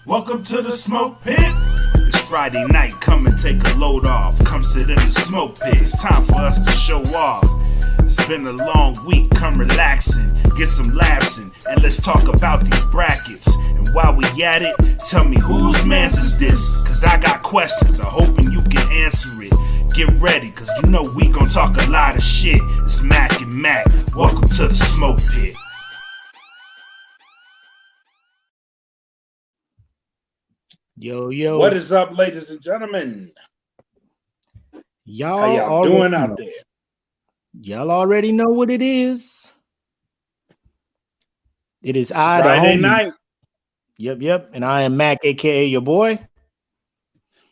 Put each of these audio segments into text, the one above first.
Welcome to the Smoke Pit. It's Friday night, come and take a load off. Come sit in the Smoke Pit, it's time for us to show off. It's been a long week, come relaxing, get some laughs in, and let's talk about these brackets. And while we at it, tell me whose man's is this? Cause I got questions, I'm hoping you can answer it. Get ready, cause you know we gon' talk a lot of shit. It's Makk and Makk, welcome to the Smoke Pit. Yo, yo. What is up, ladies and gentlemen? Y'all How y'all doing out there? Y'all already know what it is. It is Friday night. Yep. And I am Makk, aka your boy.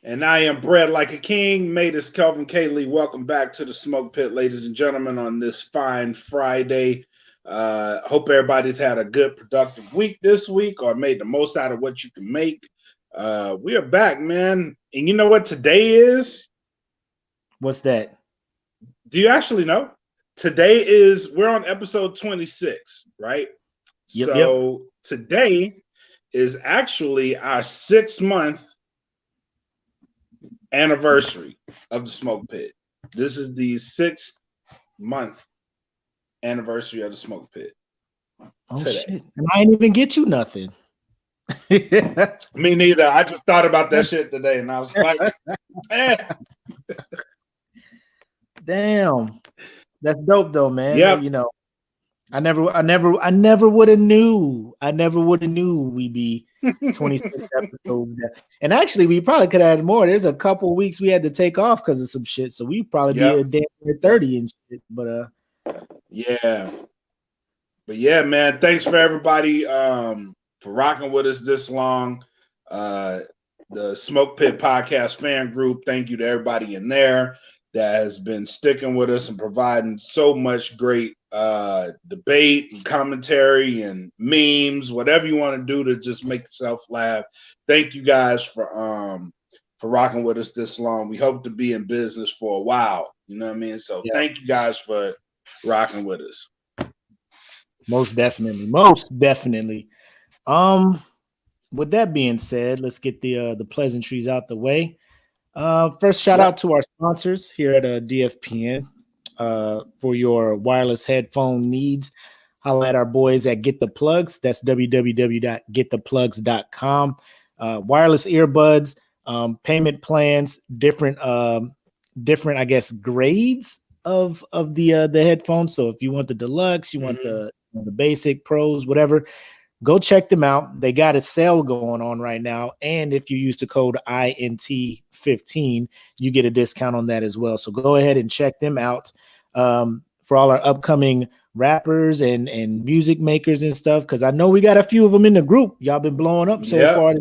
And I am bred like a king. Mate is Kelvin Kaylee. Welcome back to the Smoke Pit, ladies and gentlemen, on this fine Friday. Hope everybody's had a good, productive week this week or made the most out of what you can make. We are back, man. And you know what today is? What's that? Do you actually know? Today is, we're on episode 26, right? Yep. Today is actually our 6-month anniversary of the Smoke Pit. This is the 6th month anniversary of the Smoke Pit. Oh, today. Shit. And I ain't even get you nothing. Me neither. I just thought about that shit today, and I was like, Damn, that's dope though, man. Yeah, you know, I never would have knew. I never would have knew we'd be 26 episodes. And actually, we probably could have had more. There's a couple weeks we had to take off because of some shit, so we probably be a damn near 30 and shit. But yeah, man. Thanks for everybody for rocking with us this long. The Smoke Pit Podcast fan group, thank you to everybody in there that has been sticking with us and providing so much great debate and commentary and memes, whatever you want to do to just make yourself laugh. Thank you guys for rocking with us this long. We hope to be in business for a while. You know what I mean? So Thank you guys for rocking with us. Most definitely. With that being said, let's get the pleasantries out the way. First, shout out to our sponsors here at DFPN for your wireless headphone needs. Holla at our boys at Get the Plugs. That's www.gettheplugs.com. Wireless earbuds, payment plans, different I guess grades of the headphones. So if you want the deluxe, you want the basic, pros, whatever. Go check them out. They got a sale going on right now. And if you use the code INT15, you get a discount on that as well. So go ahead and check them out for all our upcoming rappers and music makers and stuff. Because I know we got a few of them in the group. Y'all been blowing up so far.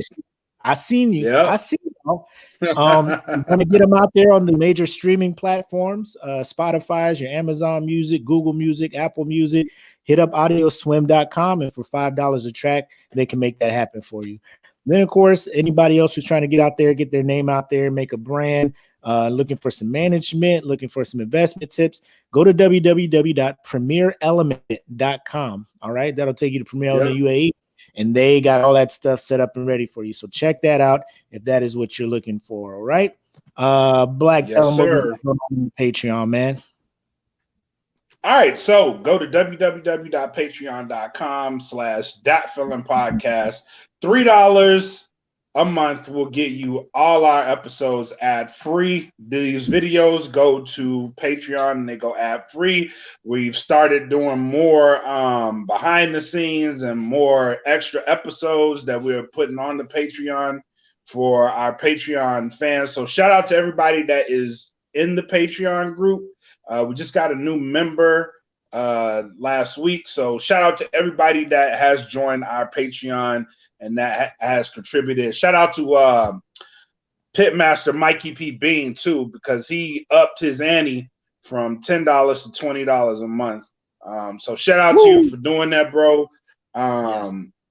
I seen you. I seen y'all. You're going to get them out there on the major streaming platforms. Spotify's, your Amazon Music, Google Music, Apple Music. Hit up audioswim.com, and for $5 a track, they can make that happen for you. Then, of course, anybody else who's trying to get out there, get their name out there, make a brand, looking for some management, looking for some investment tips, go to www.premierelement.com. All right, that'll take you to Premier Element UAE, and they got all that stuff set up and ready for you. So check that out if that is what you're looking for. All right, Black, tell them what on Patreon, man. All right, so go to www.patreon.com/thatfeelingpodcast. $3 a month will get you all our episodes ad-free. These videos go to Patreon and they go ad-free. We've started doing more behind the scenes and more extra episodes that we're putting on the Patreon for our Patreon fans. So shout out to everybody that is in the Patreon group. We just got a new member last week. So shout out to everybody that has joined our Patreon and that has contributed. Shout out to Pitmaster Mikey P. Bean, too, because he upped his ante from $10 to $20 a month. So shout out to you for doing that, bro.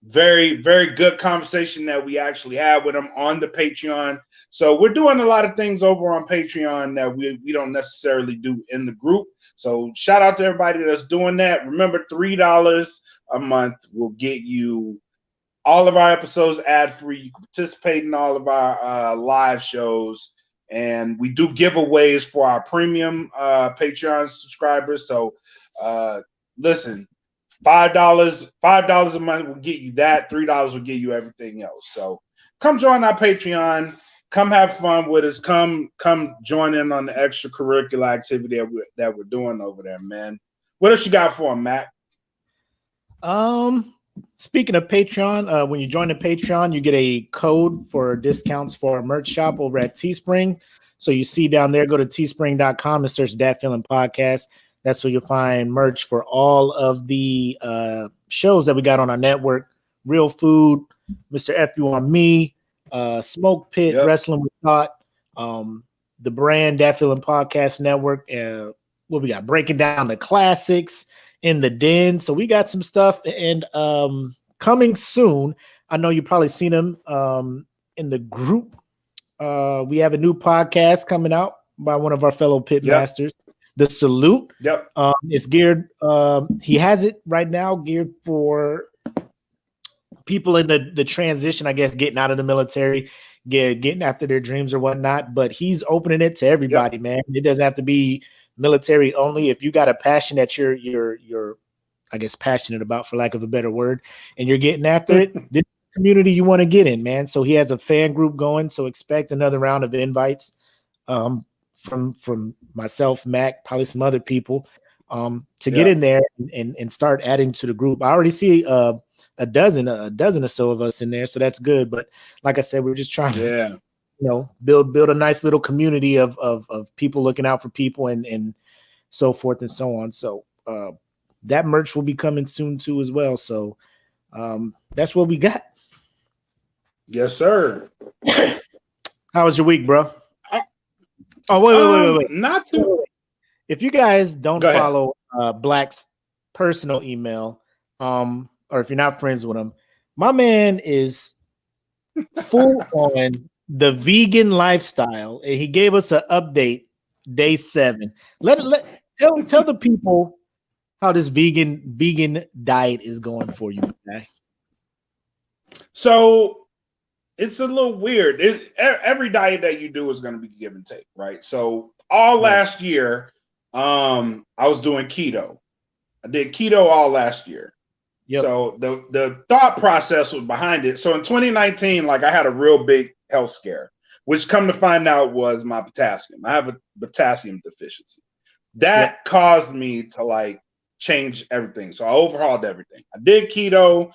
Very, very good conversation that we actually had with him on the Patreon. So we're doing a lot of things over on Patreon that we don't necessarily do in the group. So shout out to everybody that's doing that. Remember, $3 a month will get you all of our episodes ad-free. You can participate in all of our live shows. And we do giveaways for our premium Patreon subscribers. So listen, $5 a month will get you that. $3 will get you everything else. So come join our Patreon. Come have fun with us. Come join in on the extracurricular activity that we're doing over there, man. What else you got for him, Matt? Speaking of Patreon, when you join the Patreon, you get a code for discounts for our merch shop over at Teespring. So you see down there, go to teespring.com and search Dat Feeling Podcast. That's where you'll find merch for all of the shows that we got on our network. Real Food, Mr. F You On Me, SmokePit, Yep. Wrestling with Thought, the brand Dat Feeling Podcast Network. What we got? Breaking down the classics. In the Den. So we got some stuff, and coming soon. I know you probably seen them in the group. We have a new podcast coming out by one of our fellow pit masters, The Salute. Yep. It's geared. He has it right now geared for people in the transition, I guess, getting out of the military, getting after their dreams or whatnot. But he's opening it to everybody, man. It doesn't have to be military only. If you got a passion that you're I guess passionate about, for lack of a better word, and you're getting after it, this community you want to get in, man. So he has a fan group going, so expect another round of invites from myself, Makk, probably some other people to get in there and start adding to the group. I already see a dozen or so of us in there, so that's good. But like I said, we're just trying to build a nice little community of people looking out for people and so forth and so on. So that merch will be coming soon too as well. So that's what we got. Yes, sir. How was your week, bro? Wait. Not too. If you guys don't follow Black's personal email, or if you're not friends with him, my man is full on the vegan lifestyle, and he gave us an update day 7. Tell the people how this vegan diet is going for you, man. So it's a little weird. Every diet that you do is going to be give and take, right? So last year, I was doing keto. I did keto all last year. Yep. So the thought process was behind it. So in 2019, like I had a real big health scare, which come to find out was my potassium. I have a potassium deficiency. That caused me to like change everything. So I overhauled everything. I did keto,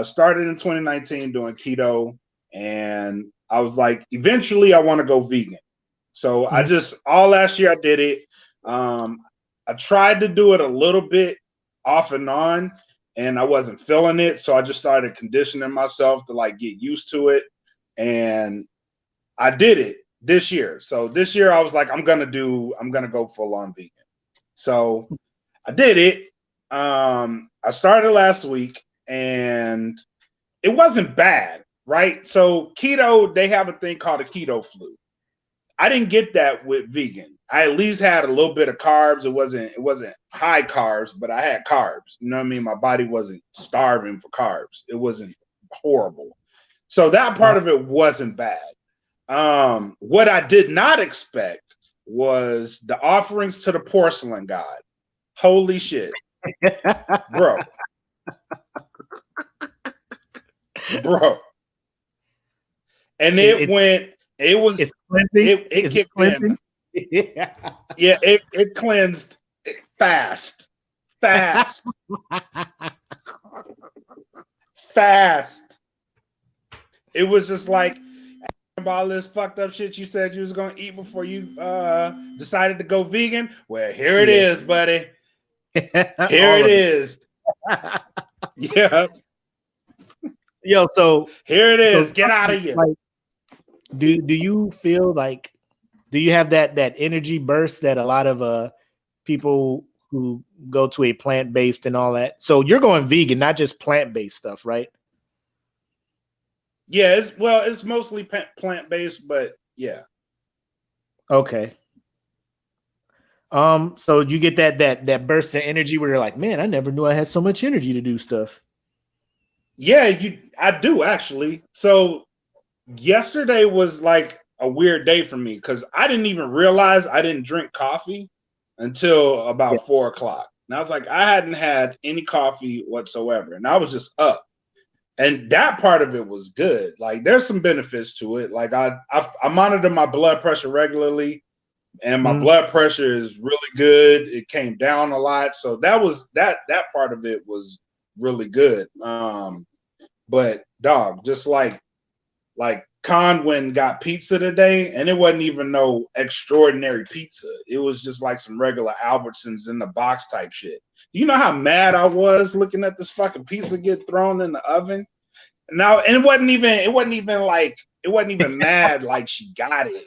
started in 2019 doing keto, and I was like, eventually I want to go vegan. So I just, all last year I did it. I tried to do it a little bit off and on, and I wasn't feeling it. So I just started conditioning myself to like get used to it. And I did it this year. So this year I was like, I'm going to go full on vegan. So I did it. I started last week and it wasn't bad, right? So keto, they have a thing called a keto flu. I didn't get that with vegan. I at least had a little bit of carbs. It wasn't high carbs, but I had carbs. You know what I mean? My body wasn't starving for carbs. It wasn't horrible. So that part of it wasn't bad. What I did not expect was the offerings to the porcelain god. Holy shit. Bro. And it kicked in. Yeah, it cleansed fast. It was just like all this fucked up shit you said you was gonna eat before you decided to go vegan. Well, here it is, buddy. Here it is. Yeah. Yo, so here it is. Get out of here. Like, do you feel like, do you have that energy burst that a lot of people who go to a plant-based and all that? So you're going vegan, not just plant-based stuff, right? Yeah, it's mostly plant-based, but yeah. Okay. So you get that burst of energy where you're like, man, I never knew I had so much energy to do stuff. Yeah, I do actually. So yesterday was like a weird day for me because I didn't even realize I didn't drink coffee until Yeah. about 4 o'clock. And I was like, I hadn't had any coffee whatsoever. And I was just up. And that part of it was good. Like there's some benefits to it. Like I monitor my blood pressure regularly, and my blood pressure is really good. It came down a lot. So that was that part of it was really good. But dog, just like Conwin got pizza today, and it wasn't even no extraordinary pizza. It was just like some regular Albertsons in the box type shit. You know how mad I was looking at this fucking pizza get thrown in the oven? Now, and it wasn't even mad like she got it.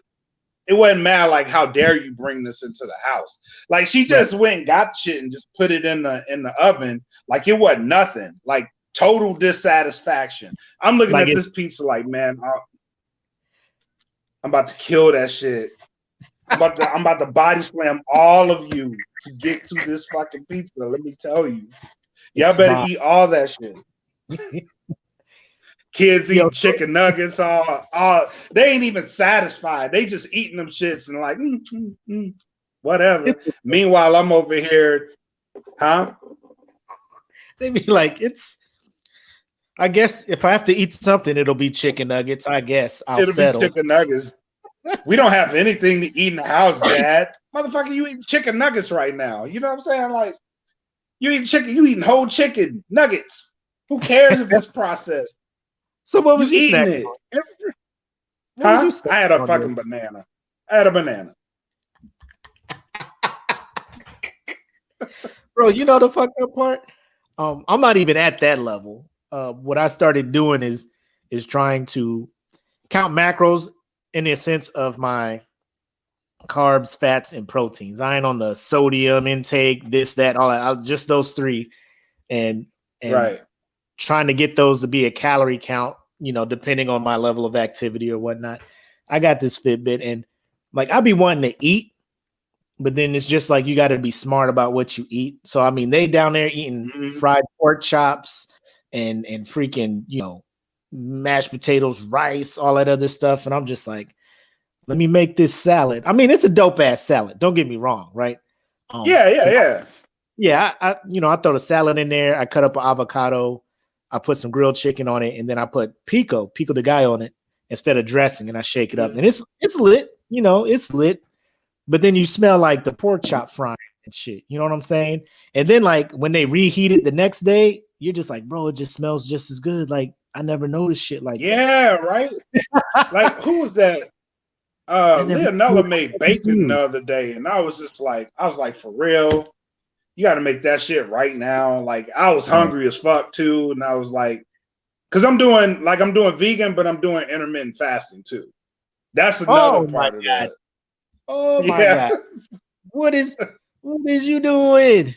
It wasn't mad like how dare you bring this into the house? Like she just went and got shit and just put it in the oven like it wasn't nothing. Like total dissatisfaction. I'm looking at this pizza like, man, I'm about to kill that shit. I'm about to body slam all of you to get to this fucking pizza. Let me tell you, y'all better eat all that shit. Kids eat chicken nuggets. All they ain't even satisfied. They just eating them shits and like whatever. Meanwhile, I'm over here, huh? They be like, I guess if I have to eat something, it'll be chicken nuggets. I guess it'll settle. Be chicken nuggets. We don't have anything to eat in the house, Dad. Motherfucker, you eating chicken nuggets right now. You know what I'm saying? Like, you eating chicken, you eating whole chicken nuggets. Who cares if it's processed? So what was you eating it? Huh? I had a fucking banana. I had a banana. Bro, you know the fucked up part? I'm not even at that level. What I started doing is trying to count macros in the sense of my carbs, fats, and proteins. I ain't on the sodium intake, this, that, all that. Just those three, and trying to get those to be a calorie count, depending on my level of activity or whatnot. I got this Fitbit, and like I be wanting to eat, but then it's just like you got to be smart about what you eat. So I mean, they down there eating fried pork chops and freaking mashed potatoes, rice, all that other stuff, and I'm just like, let me make this salad. I mean, it's a dope ass salad. Don't get me wrong, right? Yeah. I throw the salad in there. I cut up an avocado. I put some grilled chicken on it, and then I put pico de gallo on it instead of dressing, and I shake it up, and it's lit. It's lit. But then you smell like the pork chop frying and shit. You know what I'm saying? And then like when they reheat it the next day, you're just like, bro, it just smells just as good. Like I never noticed shit like that. Right. Like who was that? Leonella made bacon the other day, and I was like, for real, you got to make that shit right now. Like I was hungry as fuck too, and I was like, because I'm doing vegan, but I'm doing intermittent fasting too. That's another part of that. Oh my God! What is you doing?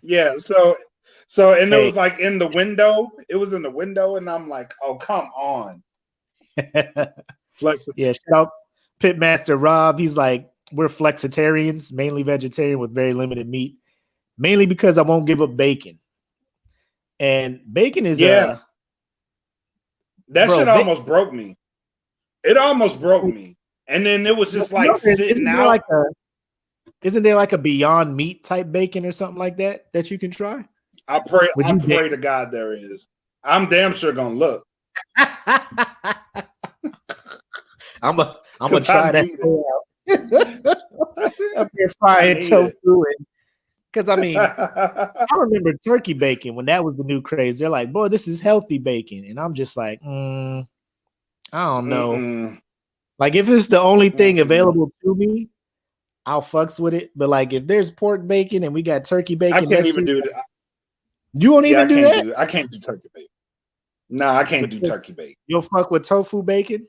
Yeah. So and it was like in the window. It was in the window, and I'm like, oh come on. Yeah, shout out Pitmaster Rob. He's like, we're flexitarians, mainly vegetarian with very limited meat, mainly because I won't give up bacon. And bacon is that shit almost broke me. It almost broke me. And then it was just like sitting out. Isn't there like a Beyond Meat type bacon or something like that you can try? I pray to God there is. I'm damn sure gonna look. I'm gonna try that. Up here frying tofu, because I mean, I remember turkey bacon when that was the new craze. They're like, "Boy, this is healthy bacon," and I'm just like, I don't know. Like if it's the only thing available to me, I'll fucks with it. But like if there's pork bacon and we got turkey bacon, I can't even do that. You won't even do that? I can't do turkey bacon. No, I can't do turkey bacon. You'll fuck with tofu bacon?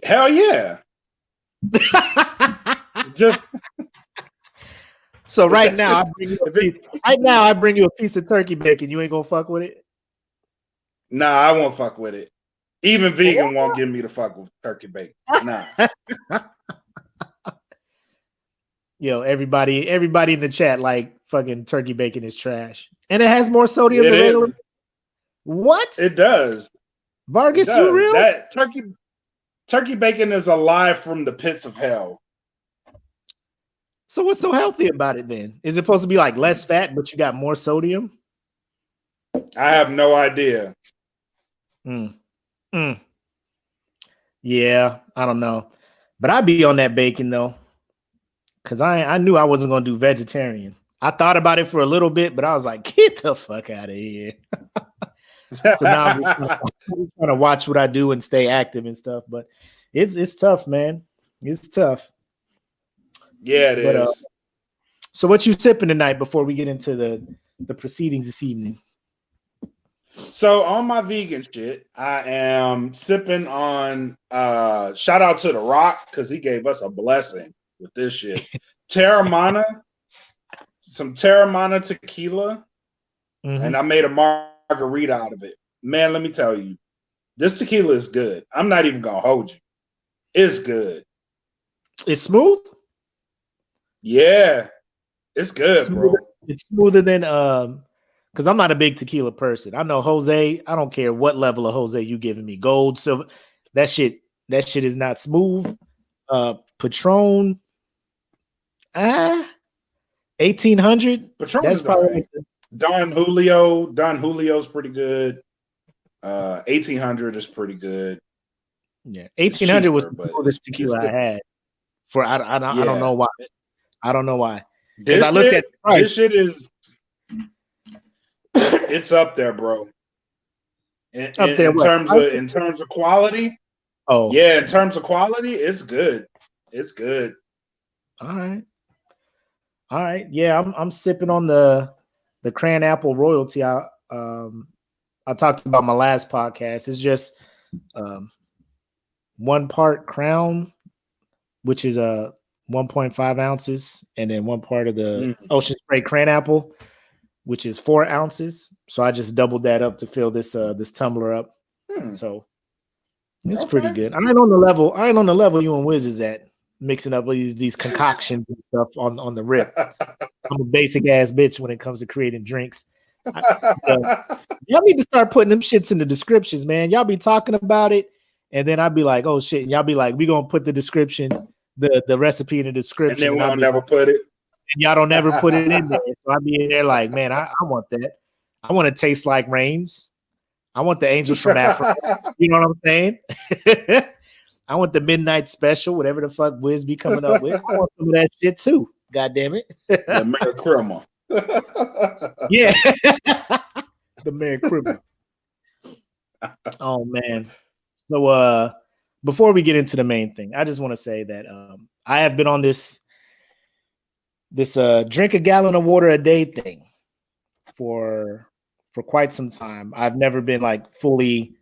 Hell yeah. So right now I bring you a piece of turkey bacon. You ain't gonna fuck with it? Nah, I won't fuck with it. Even vegan won't give me the fuck with turkey bacon. Nah. Yo, everybody in the chat like fucking turkey bacon is trash. And it has more sodium than regular. What? It does. Vargas, you real? That turkey bacon is alive from the pits of hell. So what's so healthy about it then? Is it supposed to be like less fat, but you got more sodium? I have no idea. Yeah, I don't know. But I'd be on that bacon though. Cause I knew I wasn't gonna do vegetarian. I thought about it for a little bit, but I was like, get the fuck out of here. So now I'm just trying to watch what I do and stay active and stuff. But it's tough, man. It's tough. Yeah, it is. So what you sipping tonight before we get into the proceedings this evening? So on my vegan shit, I am sipping on shout out to The Rock because he gave us a blessing with this shit. Some Terramana tequila, and I made a margarita out of it. Man, let me tell you, this tequila is good. I'm not even gonna hold you. It's good. It's smooth? Yeah, it's good, bro. It's smoother than because I'm not a big tequila person. I know Jose, I don't care what level of Jose you giving me. Gold, silver, that shit is not smooth. Patron, 1800. Patron that's is probably right. Don Julio's pretty good. 1800 is pretty good. Yeah, 1800 was the oldest tequila I had. I don't know why. I don't know why. Because I looked at the price. This shit is it's up there, bro. In terms of quality. Oh yeah, in terms of quality, it's good. It's good. All right. Yeah, I'm sipping on the cran apple royalty. I talked about my last podcast. It's just 1 part Crown, which is 1.5 ounces, and then 1 part of the Ocean Spray cran apple, which is 4 ounces. So I just doubled that up to fill this tumbler up. So it's pretty good. I ain't on the level you and Wiz is at, mixing up these concoctions and stuff on the rip. I'm a basic ass bitch when it comes to creating drinks. Y'all need to start putting them shits in the descriptions, man. Y'all be talking about it, and then I'd be like, oh shit, and y'all be like, we gonna put the description, the recipe in the description, and then we'll never put it. And y'all don't ever put it in there. So I'd be in there like, man, I want that. I want to taste like rains. I want the angels from Africa. You know what I'm saying? I want the midnight special, whatever the fuck Wiz be coming up with. I want some of that shit too. God damn it. The Merry Christmas. Yeah. The Merry Christmas. Oh man. So before we get into the main thing, I just want to say that I have been on this drink a gallon of water a day thing for quite some time. I've never been like fully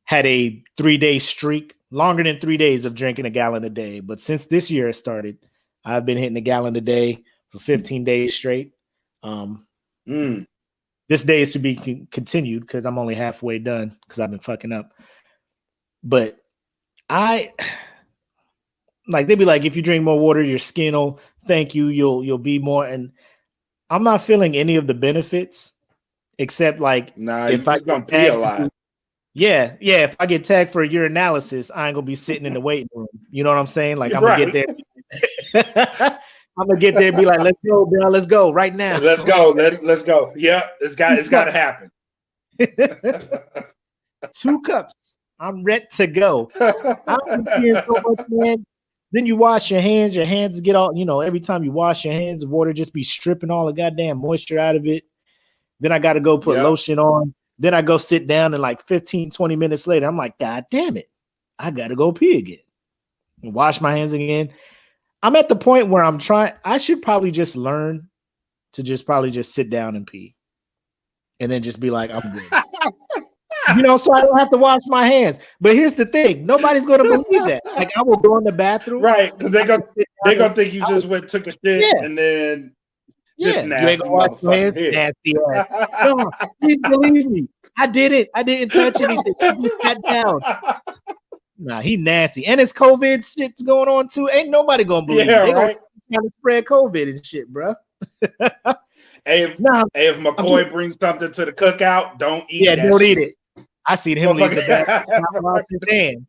had a 3-day streak, longer than 3 days of drinking a gallon a day. But since this year has started, I've been hitting a gallon a day for 15 days straight. This day is to be continued because I'm only halfway done because I've been fucking up. But they'd be like, if you drink more water, your skin will thank you. You'll be more. And I'm not feeling any of the benefits except like if I gonna pee a lot. Yeah. If I get tagged for a urinalysis, I ain't gonna be sitting in the waiting room. You know what I'm saying? Like I'm gonna get there. I'm gonna get there and be like, let's go, bro. Let's go right now. Let's go. Let's go. Yeah, it's got to happen. 2 cups. I'm ready to go. I'm peeing so much, man. Then you wash your hands get all, every time you wash your hands, the water just be stripping all the goddamn moisture out of it. Then I got to go put lotion on. Then I go sit down and like 15, 20 minutes later, I'm like, God damn it. I got to go pee again. And wash my hands again. I'm at the point where I should probably just learn to just sit down and pee. And then just be like, I'm good. So I don't have to wash my hands. But here's the thing. Nobody's going to believe that. Like I will go in the bathroom. Right. Because they're going to think you just took a shit and then this nasty you ain't gonna wash your hands, nasty ass. No, please believe me. I did it. I didn't touch anything. I just sat down. Nah, he nasty. And it's COVID shit's going on too. Ain't nobody gonna believe it. They gonna try to spread COVID and shit, bro. If McCoy brings something to the cookout, don't eat that don't shit. eat it. I seen him leave the bathroom, wash his hands.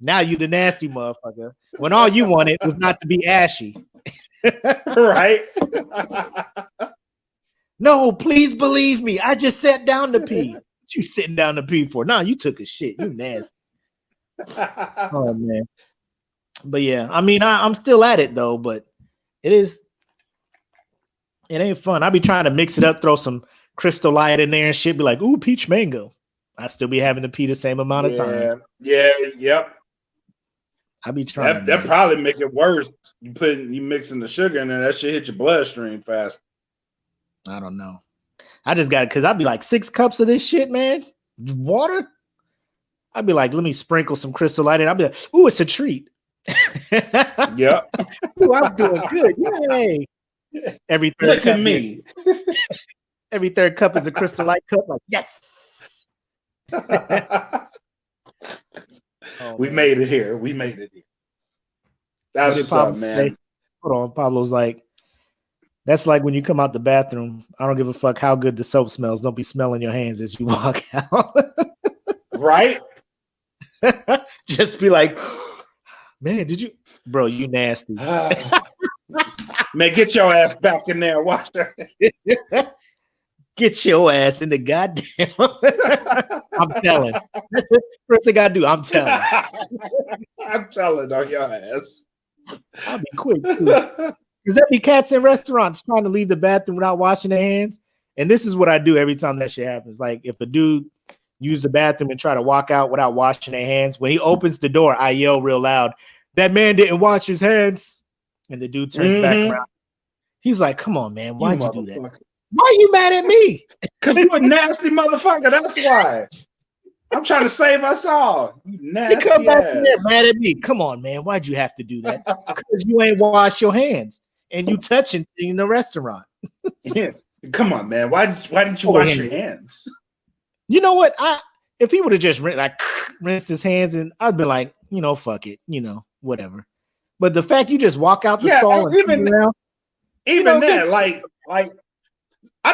Now you the nasty motherfucker. When all you wanted was not to be ashy. Right? No, please believe me. I just sat down to pee. What you sitting down to pee for? No, you took a shit. You nasty. Oh man. But yeah, I mean, I'm still at it though, but it ain't fun. I be trying to mix it up, throw some Crystal Light in there and shit, be like, ooh, peach mango. I still be having to pee the same amount of time. Yep. I be trying. That probably make it worse. You mixing the sugar in there, that shit hit your bloodstream fast. I don't know. I just got it because I'd be like 6 cups of this shit, man. Water. I'd be like, let me sprinkle some Crystal Light in. I'd be like, ooh, it's a treat. Yep. Ooh, I'm doing good. Yay. Every third Look at me. Every third cup is a Crystal Light cup. Like, yes. We made it here. That's what's up, man. Hold on. Pablo's like, that's like when you come out the bathroom. I don't give a fuck how good the soap smells. Don't be smelling your hands as you walk out. Right? Just be like, man, did you? Bro, you nasty. Man, get your ass back in there. Watch that. Get your ass in the goddamn. I'm telling. That's the first thing I do. I'm telling. I'm telling on your ass. I'll be quick too. Because there be cats in restaurants trying to leave the bathroom without washing their hands. And this is what I do every time that shit happens. Like if a dude use the bathroom and try to walk out without washing their hands, when he opens the door, I yell real loud, that man didn't wash his hands. And the dude turns back around. He's like, come on, man. Why'd you do that? Why are you mad at me? Because you're a nasty motherfucker. That's why. I'm trying to save us all. You nasty he come back ass. in there mad at me. Come on, man. Why'd you have to do that? Because you ain't washed your hands and you touching in the restaurant. Come on, man. Why didn't you wash your hands? You know what? If he would have just rinsed his hands, and I'd be like, fuck it, whatever. But the fact you just walk out the stall and even around, that, like I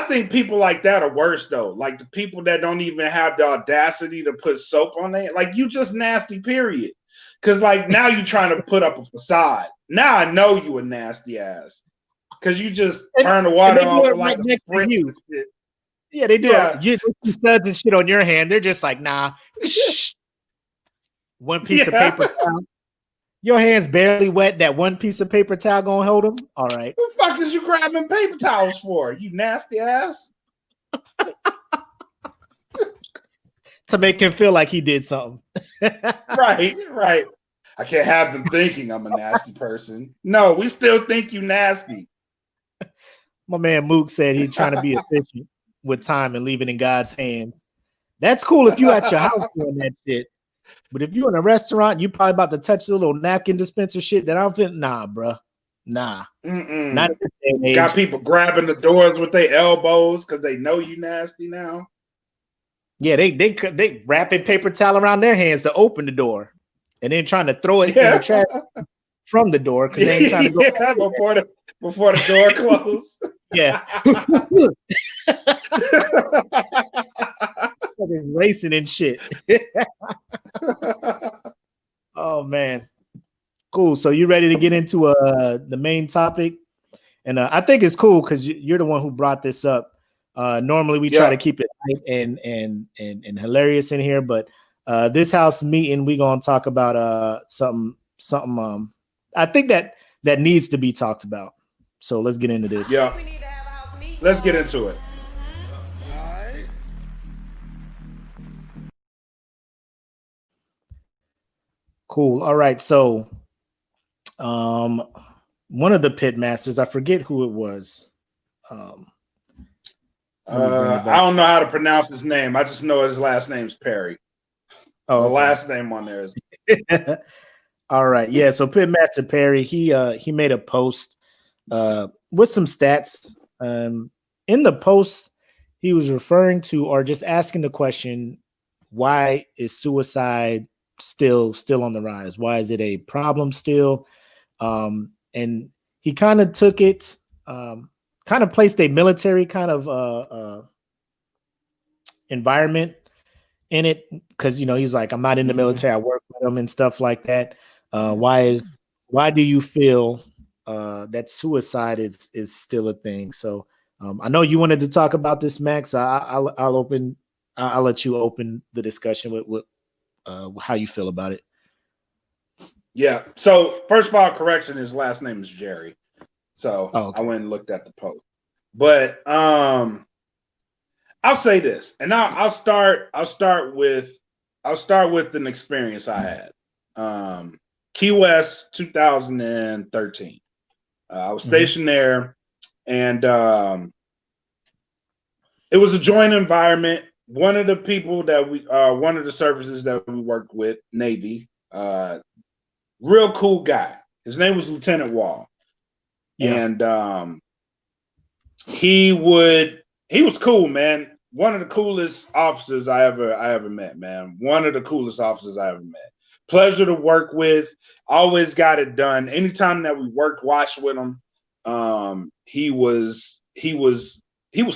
think people like that are worse though. Like the people that don't even have the audacity to put soap on it. Like you just nasty, period. Because like now you trying to put up a facade. Now I know you a nasty ass. Because you just turn the water off for like a sprint. Shit. Yeah, they do. Yeah. You studs and shit on your hand. They're just like, nah. One piece of paper towel. Your hand's barely wet. That one piece of paper towel gonna hold them. All right. What the fuck is you grabbing paper towels for? You nasty ass. To make him feel like he did something. Right. I can't have them thinking I'm a nasty person. No, we still think you nasty. My man Mook said he's trying to be efficient with time and leave it in God's hands. That's cool if you at your house doing that shit. But if you're in a restaurant, you probably about to touch the little napkin dispenser shit that I'm feeling. Nah, bro. Nah. Not at the same age. Got people grabbing the doors with their elbows because they know you nasty now. Yeah, they wrapping paper towel around their hands to open the door, and then trying to throw it in the trash from the door because they ain't trying to go before the door closed. Yeah. Racing and shit. Oh man, cool. So you ready to get into the main topic? And I think it's cool because you're the one who brought this up. Normally we try to keep it light and hilarious in here, but this house meeting we gonna talk about something I think that needs to be talked about. So let's get into this. Yeah, let's get into it. Cool. All right. So, one of the pit masters, I forget who it was. I don't know how to pronounce his name. I just know his last name's Perry. Oh, the last name on there is. All right. Yeah. So Pitmaster Perry, he made a post with some stats. In the post, he was referring to or just asking the question, why is suicide still on the rise? Why is it a problem still? And he kind of took it, kind of placed a military kind of environment in it, because he was like, I'm not in the military, I work with them and stuff like that. Why do you feel that suicide is still a thing? So I know you wanted to talk about this, Max. I'll let you open the discussion with how you feel about it. Yeah. So first of all, correction, his last name is Jerry. So okay. I went and looked at the post. But I'll say this, and I'll start with an experience I had. Key West, 2013. I was stationed there, and it was a joint environment. One of the people that one of the services that we worked with, Navy, real cool guy. His name was Lieutenant Wall. Yeah. And he was cool, man. One of the coolest officers I ever met, man. One of the coolest officers I ever met. Pleasure to work with. Always got it done. Anytime that we watched with him, he was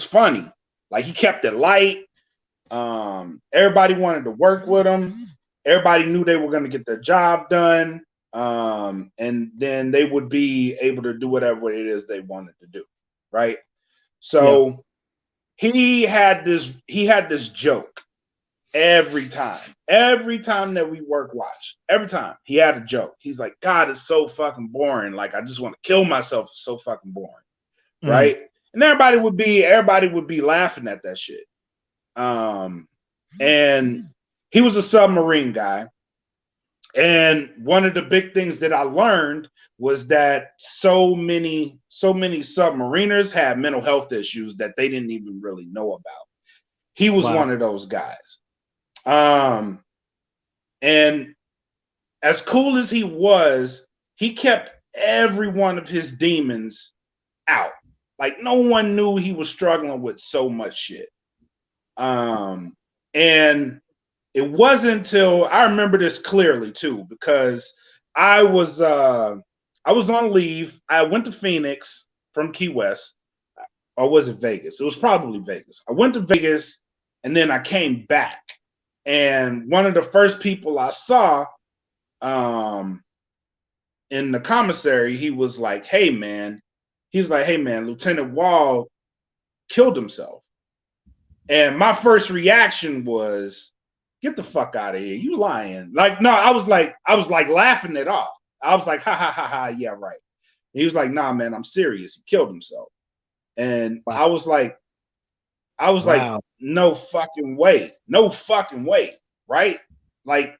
funny. Like, he kept it light. Everybody wanted to work with him. Everybody knew they were going to get their job done. And then they would be able to do whatever it is they wanted to do. Right. So he had this joke every time that we watch, every time he had a joke. He's like, God, it's so fucking boring. Like, I just want to kill myself. It's so fucking boring. Right. And everybody would be laughing at that shit. And he was a submarine guy. And one of the big things that I learned was that so many submariners had mental health issues that they didn't even really know about. He was one of those guys. And as cool as he was, he kept every one of his demons out. Like, no one knew he was struggling with so much shit. And it wasn't until I remember this clearly too, because I was on leave. I went to Phoenix from Key West, or was it Vegas? It was probably Vegas. I went to Vegas, and then I came back. And one of the first people I saw in the commissary, he was like, hey, man, Lieutenant Wall killed himself. And my first reaction was, get the fuck out of here. You lying. Like, no, I was like laughing it off. I was like, ha, ha, ha, ha. Yeah, right. And he was like, nah, man, I'm serious. He killed himself. And I was like, no fucking way. No fucking way. Right? Like,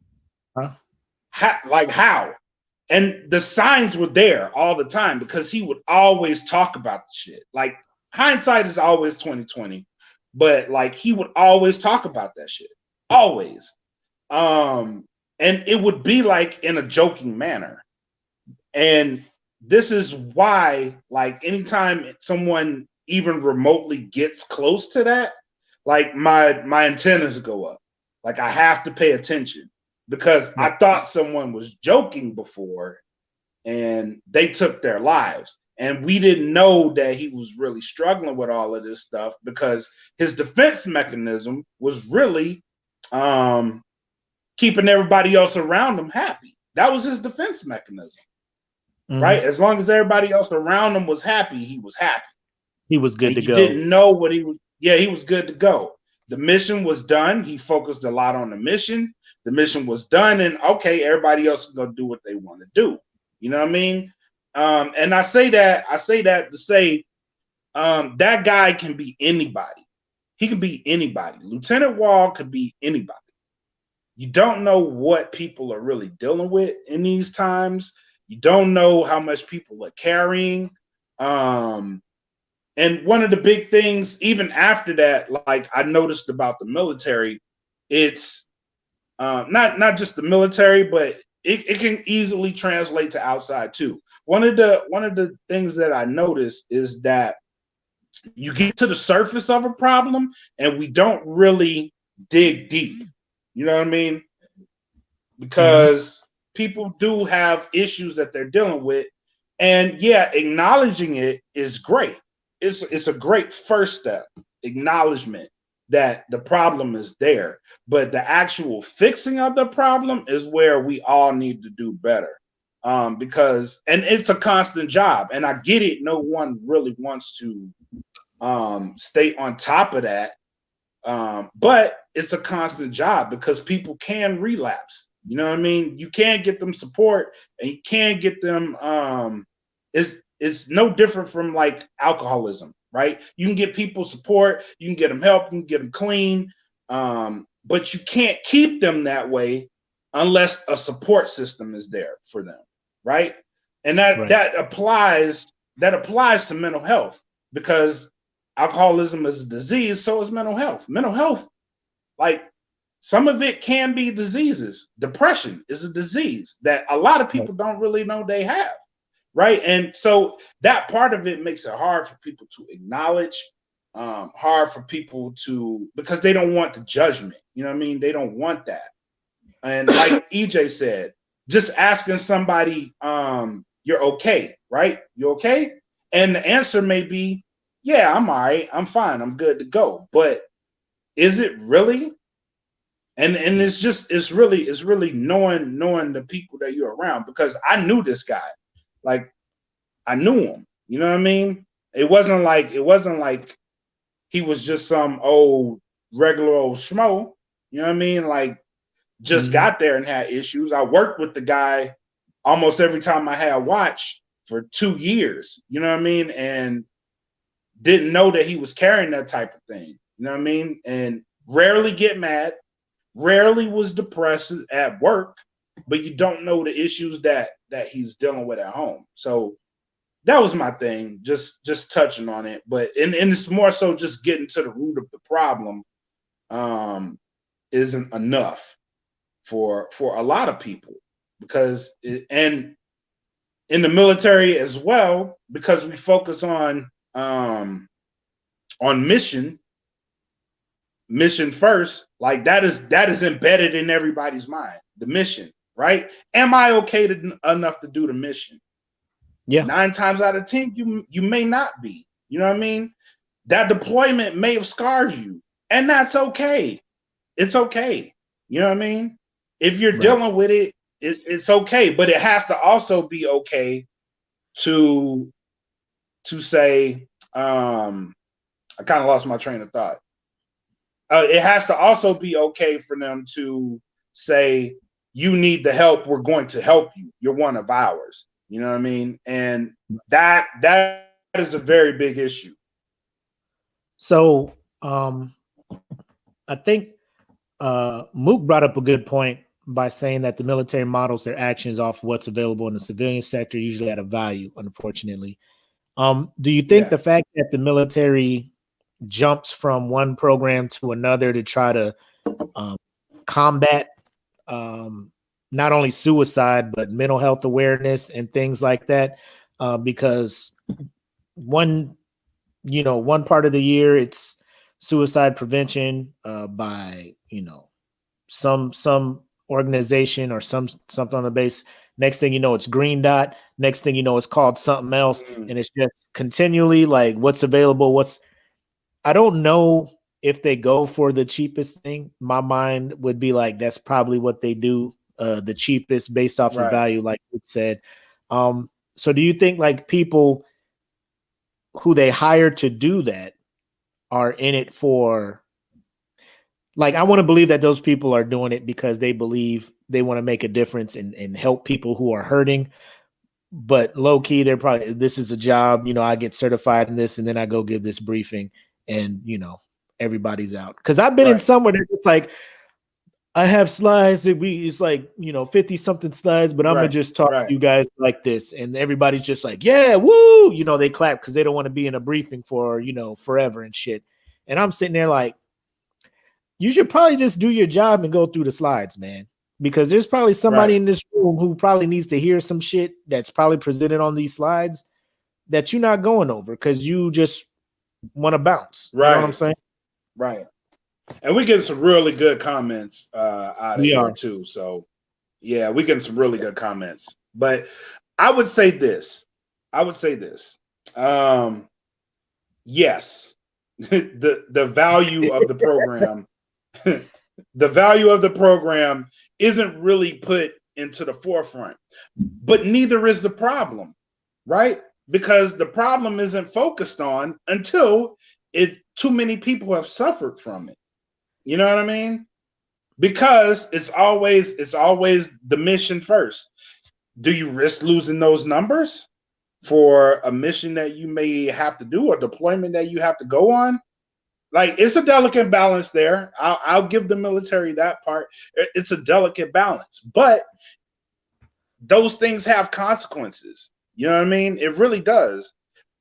how? And the signs were there all the time, because he would always talk about the shit. Like, hindsight is always 20/20, but like, he would always talk about that shit. Always. And it would be like in a joking manner. And this is why, like, anytime someone even remotely gets close to that, like, my antennas go up. Like, I have to pay attention, because I thought someone was joking before and they took their lives. And we didn't know that he was really struggling with all of this stuff, because his defense mechanism was really keeping everybody else around him happy. That was his defense mechanism, right? As long as everybody else around him was happy, he was happy. He was good to go. He didn't know what he was. Yeah, he was good to go. The mission was done. He focused a lot on the mission. The mission was done, and okay, everybody else is gonna do what they want to do. You know what I mean? And I say that to say that guy can be anybody. He can be anybody. Lieutenant Wall could be anybody. You don't know what people are really dealing with in these times. You don't know how much people are carrying. And one of the big things, even after that, like, I noticed about the military, it's not just the military, but it can easily translate to outside too. One of the things that I noticed is that you get to the surface of a problem and we don't really dig deep. You know what I mean? Because people do have issues that they're dealing with, And yeah, acknowledging it is great. It's a great first step, acknowledgement that the problem is there. But the actual fixing of the problem is where we all need to do better. Because and it's a constant job. And I get it, no one really wants to stay on top of that. But it's a constant job because people can relapse. You know what I mean? You can get them support and you can get them it's no different from like alcoholism, right? You can get people support, you can get them help, you can get them clean, but you can't keep them that way unless a support system is there for them, right? And that applies to mental health, because alcoholism is a disease, so is mental health. Mental health, like some of it can be diseases. Depression is a disease that a lot of people don't really know they have. Right. And so that part of it makes it hard for people to acknowledge, hard for people to, because they don't want the judgment. You know what I mean? They don't want that. And like EJ said, just asking somebody, you're okay, right? You okay? And the answer may be, yeah, I'm all right. I'm fine. I'm good to go. But is it really? And it's really knowing the people that you're around, because I knew this guy. Like, I knew him, you know what I mean? It wasn't like he was just some regular old schmo, you know what I mean? Like, just got there and had issues. I worked with the guy almost every time I had a watch for 2 years, you know what I mean? And didn't know that he was carrying that type of thing, you know what I mean? And rarely get mad, rarely was depressed at work, but you don't know the issues that he's dealing with at home. So that was my thing, just touching on it. But and it's more so just getting to the root of the problem isn't enough for a lot of people, because and in the military as well, because we focus on mission first, like that is embedded in everybody's mind, the mission. Right? Am I okay enough to do the mission? Yeah. 9 times out of 10, you may not be. You know what I mean? That deployment may have scarred you, and that's okay. It's okay. You know what I mean? If you're dealing with it, it's okay. But it has to also be okay to say, I kind of lost my train of thought. It has to also be okay for them to say, you need the help, we're going to help you. You're one of ours. You know what I mean? And that is a very big issue. So I think Mook brought up a good point by saying that the military models their actions off what's available in the civilian sector, usually at a value, unfortunately. Do you think the fact that the military jumps from one program to another to try to combat not only suicide, but mental health awareness and things like that, because one part of the year it's suicide prevention by some organization or something on the base. Next thing you know, it's Green Dot. Next thing you know, it's called something else, and it's just continually like what's available. I don't know if they go for the cheapest thing. My mind would be like that's probably what they do. The cheapest based off of value, like you said. So do you think like people who they hire to do that are in it for, like, I want to believe that those people are doing it because they believe they want to make a difference and help people who are hurting, but low key, they're probably, this is a job, I get certified in this and then I go give this briefing and, everybody's out. Cause I've been in somewhere that it's like, I have slides that it's like, 50 something slides, but I'm going to just talk to you guys like this. And everybody's just like, yeah, woo, they clap because they don't want to be in a briefing for, forever and shit. And I'm sitting there like, you should probably just do your job and go through the slides, man, because there's probably somebody in this room who probably needs to hear some shit that's probably presented on these slides that you're not going over because you just want to bounce. You know what I'm saying? Right. And we get some really good comments out of here too. So yeah, we get some really good comments. But I would say this. I would say this. Yes, the value of the program, the value of the program isn't really put into the forefront, but neither is the problem, right? Because the problem isn't focused on until too many people have suffered from it. You know what I mean? Because it's always the mission first. Do you risk losing those numbers for a mission that you may have to do, or deployment that you have to go on? Like, it's a delicate balance there. I'll give the military that part. It's a delicate balance, but those things have consequences. You know what I mean? It really does.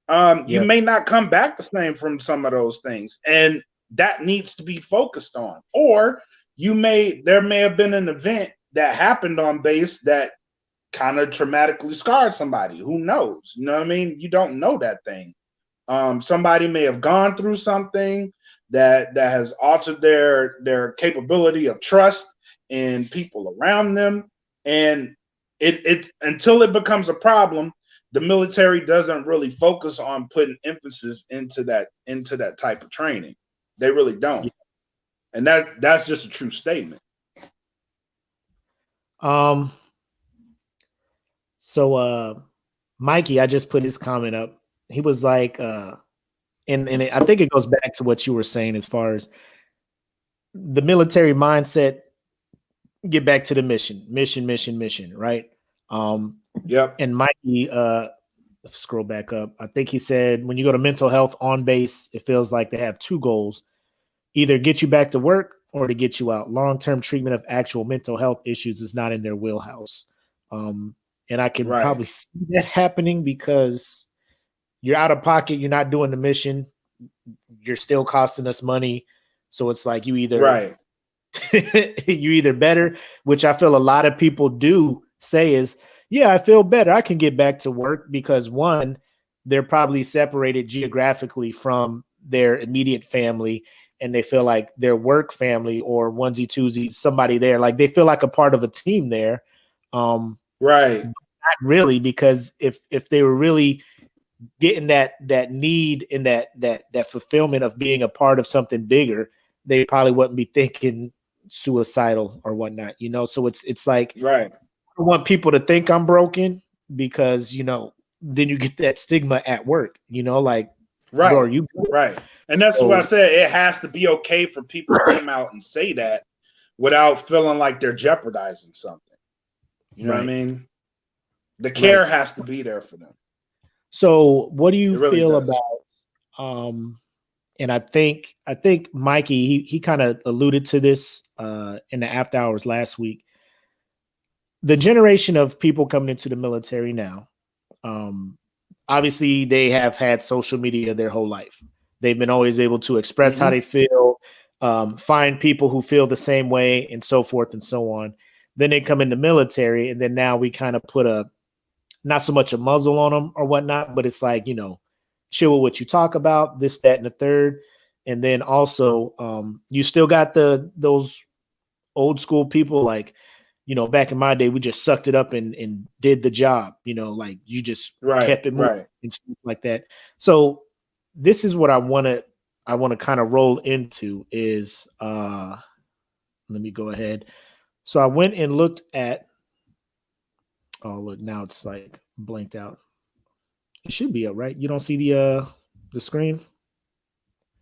You may not come back the same from some of those things, and that needs to be focused on. Or there may have been an event that happened on base that kind of traumatically scarred somebody. Who knows? You know what I mean? You don't know that thing. Somebody may have gone through something that has altered their capability of trust in people around them, and it until it becomes a problem, the military doesn't really focus on putting emphasis into that type of training. They really don't, and that's just a true statement. So Mikey, I just put his comment up. He was like, and I think it goes back to what you were saying as far as the military mindset. Get back to the mission, right? Yep. And Mikey, scroll back up. I think he said when you go to mental health on base, it feels like they have two goals: either get you back to work or to get you out. Long-term treatment of actual mental health issues is not in their wheelhouse. And I can probably see that happening because you're out of pocket, you're not doing the mission, you're still costing us money. So it's like you either you're either better, which I feel a lot of people do say is, yeah, I feel better, I can get back to work, because one, they're probably separated geographically from their immediate family, and they feel like their work family or onesie twosie, somebody there, like they feel like a part of a team there. Not really, because if they were really getting that need and that fulfillment of being a part of something bigger, they probably wouldn't be thinking suicidal or whatnot, you know. So it's like, I don't want people to think I'm broken, because, you know, then you get that stigma at work, you know, like, bro, are you good? And that's what I said. It has to be okay for people to come out and say that without feeling like they're jeopardizing something. You know what I mean? The care has to be there for them. So what do you feel about and I think Mikey, he kind of alluded to this in the after hours last week. The generation of people coming into the military now, obviously they have had social media their whole life. They've been always able to express how they feel, find people who feel the same way, and so forth and so on. Then they come in the military, and then now we kind of put not so much a muzzle on them or whatnot, but it's like, you know, chill with what you talk about, this, that, and the third. And then also, you still got those old school people, like, you know, back in my day, we just sucked it up and did the job, you know, like you just kept it moving and stuff like that. So this is what I want to kind of roll into is, let me go ahead. So I went and looked at, oh, look, now it's like blanked out. It should be up, right? You don't see the screen?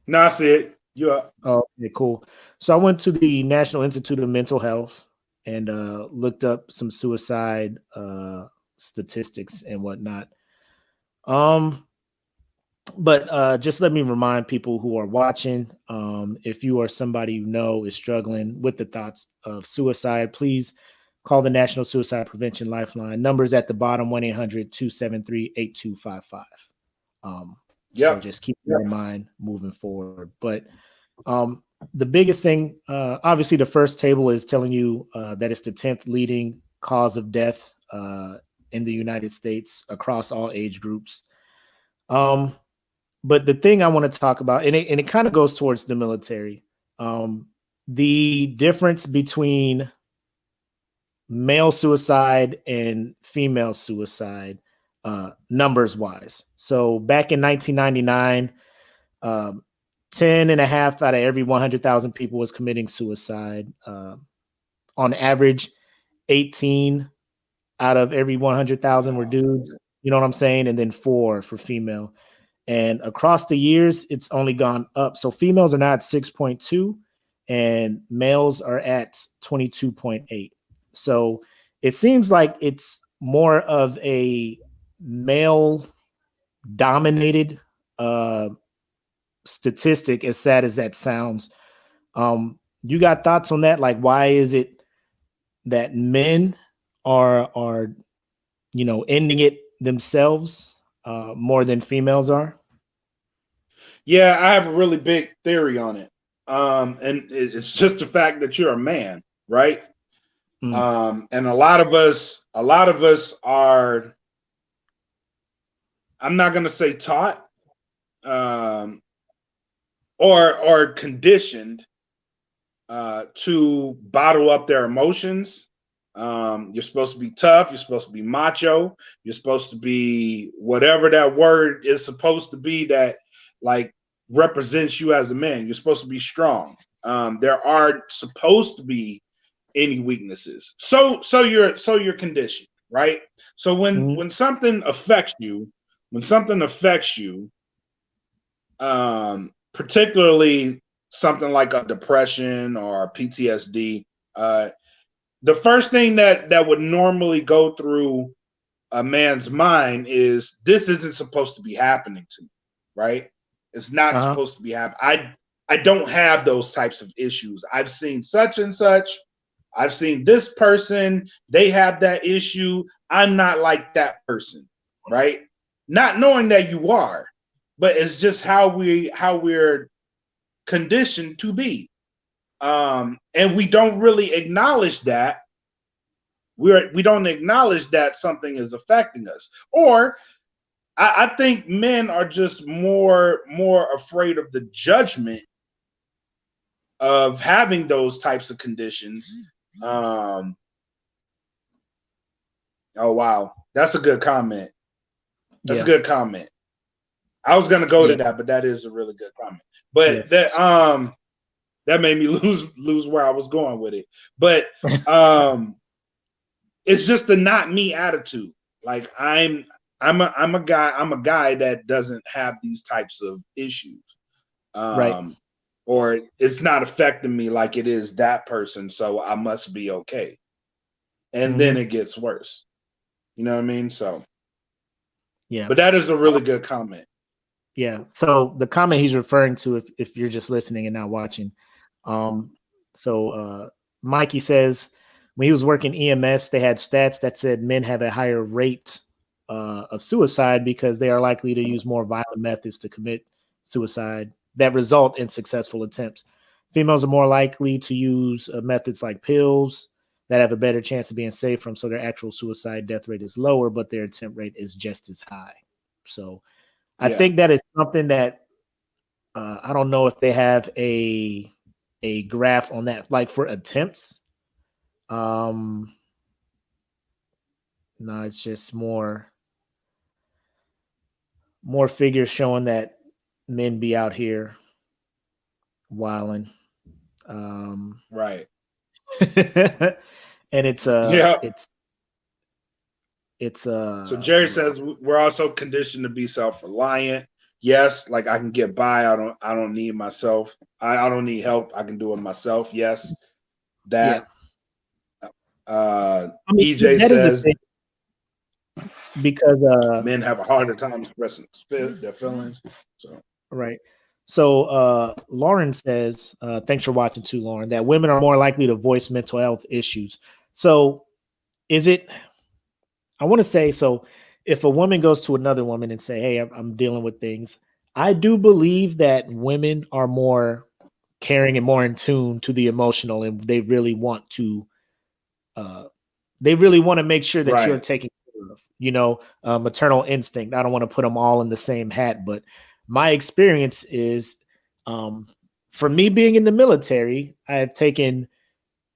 No, I see it. You up. Oh, okay, cool. So I went to the National Institute of Mental Health and looked up some suicide statistics and whatnot. But just let me remind people who are watching, if you are somebody you know is struggling with the thoughts of suicide, please call the National Suicide Prevention Lifeline. Numbers at the bottom, 1-800-273-8255. So just keep that in mind moving forward. But the biggest thing, obviously the first table is telling you that it's the 10th leading cause of death in the United States across all age groups. But the thing I want to talk about, and it kind of goes towards the military, the difference between male suicide and female suicide numbers wise. So back in 1999, 10 and a half out of every 100,000 people was committing suicide. On average, 18 out of every 100,000 were dudes. You know what I'm saying? And then 4 for female. And across the years, it's only gone up. So females are now at 6.2 and males are at 22.8. So it seems like it's more of a male dominated statistic, as sad as that sounds. You got thoughts on that? Like, why is it that men are ending it themselves more than females are? Yeah, I have a really big theory on it. And it's just the fact that you're a man, right? And a lot of us are, I'm not going to say taught, or conditioned to bottle up their emotions. You're supposed to be tough. You're supposed to be macho. You're supposed to be whatever that word is supposed to be that like represents you as a man. You're supposed to be strong. There aren't supposed to be any weaknesses. So you're conditioned, right? So when something affects you, particularly something like a depression or PTSD, the first thing that would normally go through a man's mind is, this isn't supposed to be happening to me, right? It's not supposed to be happening. I don't have those types of issues. I've seen such and such. I've seen this person. They have that issue. I'm not like that person, right? Not knowing that you are, but it's just how we're conditioned to be. And we don't really acknowledge that. We don't acknowledge that something is affecting us. Or I think men are just more afraid of the judgment of having those types of conditions. Oh wow, that's a good comment. That's a good comment. I was gonna go to that, but that is a really good comment. But that made me lose where I was going with it. But it's just the not me attitude. Like I'm a guy that doesn't have these types of issues. Right. Or it's not affecting me like it is that person, so I must be okay. And then it gets worse. You know what I mean? So yeah. But that is a really good comment. Yeah. So the comment he's referring to, if you're just listening and not watching, Mikey says when he was working EMS, they had stats that said men have a higher rate of suicide because they are likely to use more violent methods to commit suicide that result in successful attempts. Females are more likely to use methods like pills that have a better chance of being safe from, so their actual suicide death rate is lower, but their attempt rate is just as high. So I think that is something that I don't know if they have a graph on that, like for attempts. No, it's just more figures showing that men be out here wilding. Right. And it's so Jerry says we're also conditioned to be self-reliant. Yes, like I can get by. I don't need myself. I don't need help. I can do it myself. Yes. That EJ says because men have a harder time expressing their feelings. So right. So Lauren says, thanks for watching too, Lauren, that women are more likely to voice mental health issues. So is it, I want to say, so if a woman goes to another woman and say, hey, I'm dealing with things, I do believe that women are more caring and more in tune to the emotional, and they really want to make sure that you're taken care of, maternal instinct. I don't want to put them all in the same hat, but my experience is, for me being in the military, I have taken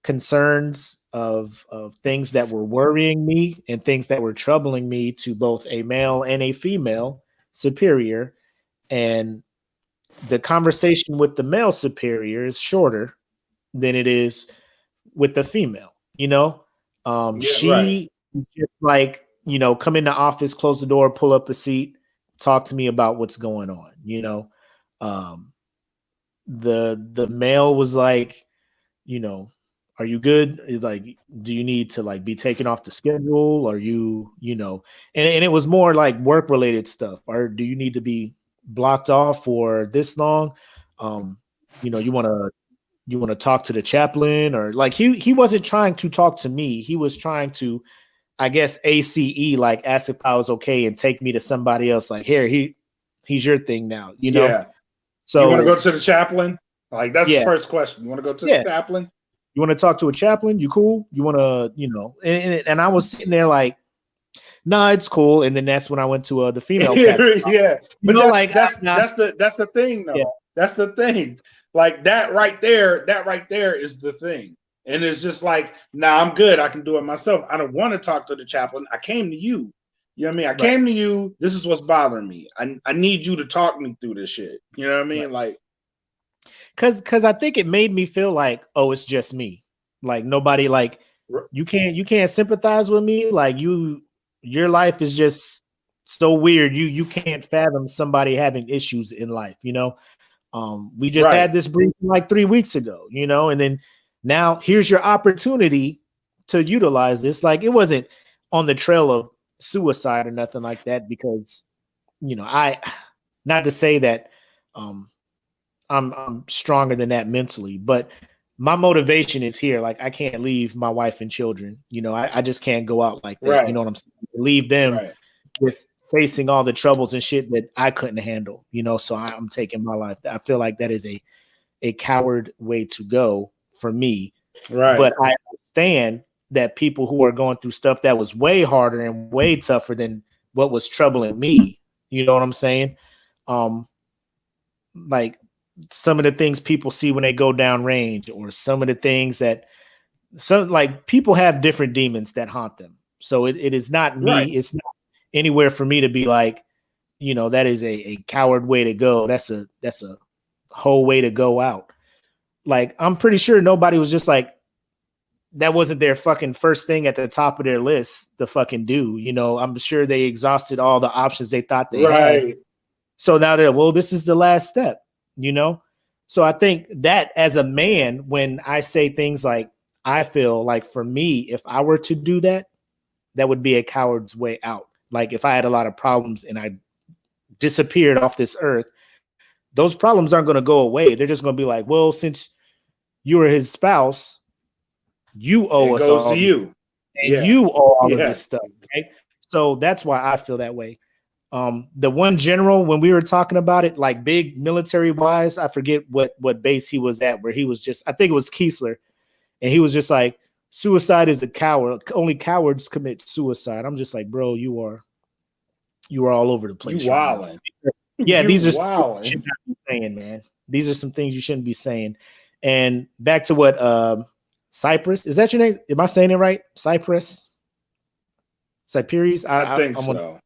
concerns of things that were worrying me and things that were troubling me to both a male and a female superior. And the conversation with the male superior is shorter than it is with the female, she just like, come in the office, close the door, pull up a seat, talk to me about what's going on. The male was like, are you good? Like, do you need to like be taken off the schedule? Are you, and it was more like work related stuff. Or do you need to be blocked off for this long? You want to talk to the chaplain, or like he wasn't trying to talk to me. He was trying to, I guess, ACE, like ask if I was okay and take me to somebody else. Like, here, he's your thing now, Yeah. So you want to go to the chaplain? Like, that's the first question. You want to go to the chaplain? You want to talk to a chaplain? You cool? You want to, and I was sitting there like, nah, it's cool. And then that's when I went to the female chaplain. Yeah. But that's the thing though. Yeah. That's the thing. Like that right there is the thing. And it's just like, nah, I'm good. I can do it myself. I don't want to talk to the chaplain. I came to you. You know what I mean? I came to you. This is what's bothering me. I need you to talk me through this shit. You know what I mean? Like, Cause I think it made me feel like, oh, it's just me. Like nobody, like you can't sympathize with me. Like your life is just so weird. You can't fathom somebody having issues in life, We just had this briefing like 3 weeks ago, and then now here's your opportunity to utilize this. Like it wasn't on the trail of suicide or nothing like that, because, I, not to say that, I'm stronger than that mentally, but my motivation is here. Like I can't leave my wife and children. I just can't go out like that. You know what I'm saying? Leave them with facing all the troubles and shit that I couldn't handle. So I'm taking my life. I feel like that is a coward way to go for me. Right. But I understand that people who are going through stuff that was way harder and way tougher than what was troubling me. You know what I'm saying? Like some of the things people see when they go down range, or some of the things that like people have different demons that haunt them. So it is not me. Right. It's not anywhere for me to be like, that is a coward way to go. That's a whole way to go out. Like, I'm pretty sure nobody was just like, that wasn't their fucking first thing at the top of their list to fucking do. I'm sure they exhausted all the options they thought they had. So now this is the last step. So I think that as a man, when I say things like, I feel like for me, if I were to do that, that would be a coward's way out. Like if I had a lot of problems and I disappeared off this earth, those problems aren't going to go away. They're just going to be like, well, since you were his spouse, you owe us all. It goes to you. And you owe all of this stuff. Okay? So that's why I feel that way. The one general, when we were talking about it, like big military wise, I forget what base he was at, where he was just, I think it was Keesler, and he was just like, suicide is a coward. Only cowards commit suicide. I'm just like, bro, you are all over the place. You wilding. Yeah, these are some things you shouldn't be saying, man. These are some things you shouldn't be saying. And back to what Cypress, is that your name? Am I saying it right? Cypress? Cyperius? I think so.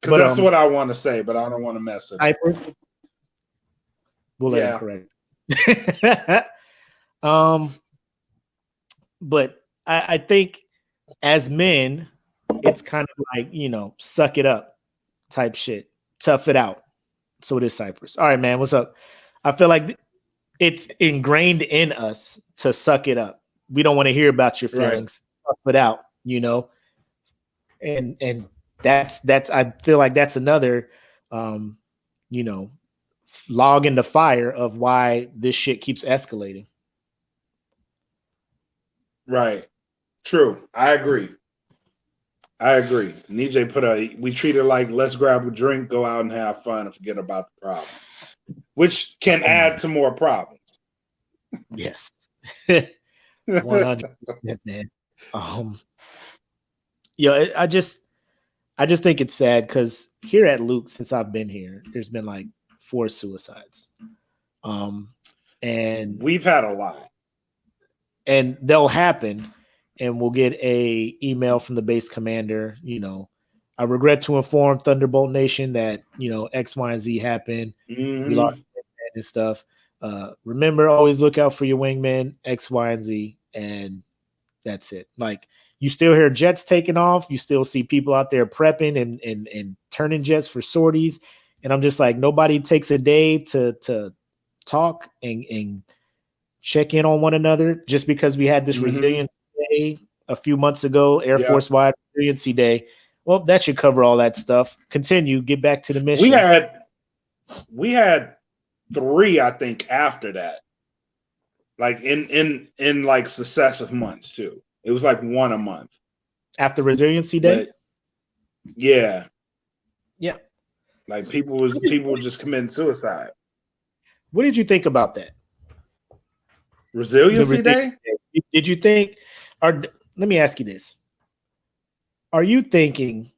Because that's what I want to say, but I don't want to mess it up. We'll let him correct. But I think as men, it's kind of like, suck it up type shit. Tough it out. So it is Cypress. All right, man. What's up? I feel like it's ingrained in us to suck it up. We don't want to hear about your feelings. Tough it out, And that's I feel like that's another log in the fire of why this shit keeps escalating. Right. True. I agree. NJ we treat it like, let's grab a drink, go out and have fun and forget about the problem, which can add to more problems. Yes. 100%, man. I just think it's sad because here at Luke, since I've been here, there's been like 4 suicides. And we've had a lot. and they'll happen, and we'll get a email from the base commander. I regret to inform Thunderbolt Nation that X, Y, and Z happened. We lost and stuff. Remember, always look out for your wingmen, X, Y, and Z, and that's it. Like, you still hear jets taking off. You still see people out there prepping and turning jets for sorties. And I'm just like, nobody takes a day to talk and check in on one another just because we had this resilience day a few months ago, Air Force wide resiliency day. Well, that should cover all that stuff. Continue, get back to the mission. We had 3, I think, after that. Like in like successive months too. It was like 1 a month. After resiliency day? But, yeah. Yeah. Like people were just committing suicide. What did you think about that? Resiliency day? Did you think, let me ask you this. Are you thinking,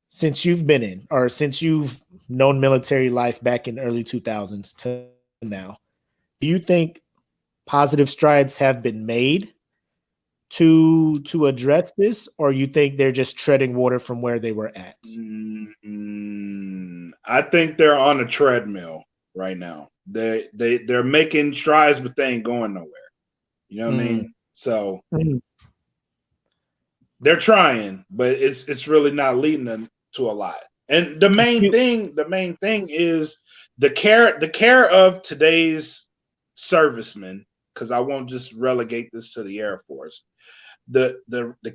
since you've been in, or since you've known military life back in the early 2000s to now, do you think positive strides have been made to address this, or you think they're just treading water from where they were at? I think they're on a treadmill right now. They're making strides, but they ain't going nowhere. You know what I mean? So they're trying, but it's really not leading them to a lot. And the main thing is the care of today's servicemen, because I won't just relegate this to the Air Force. The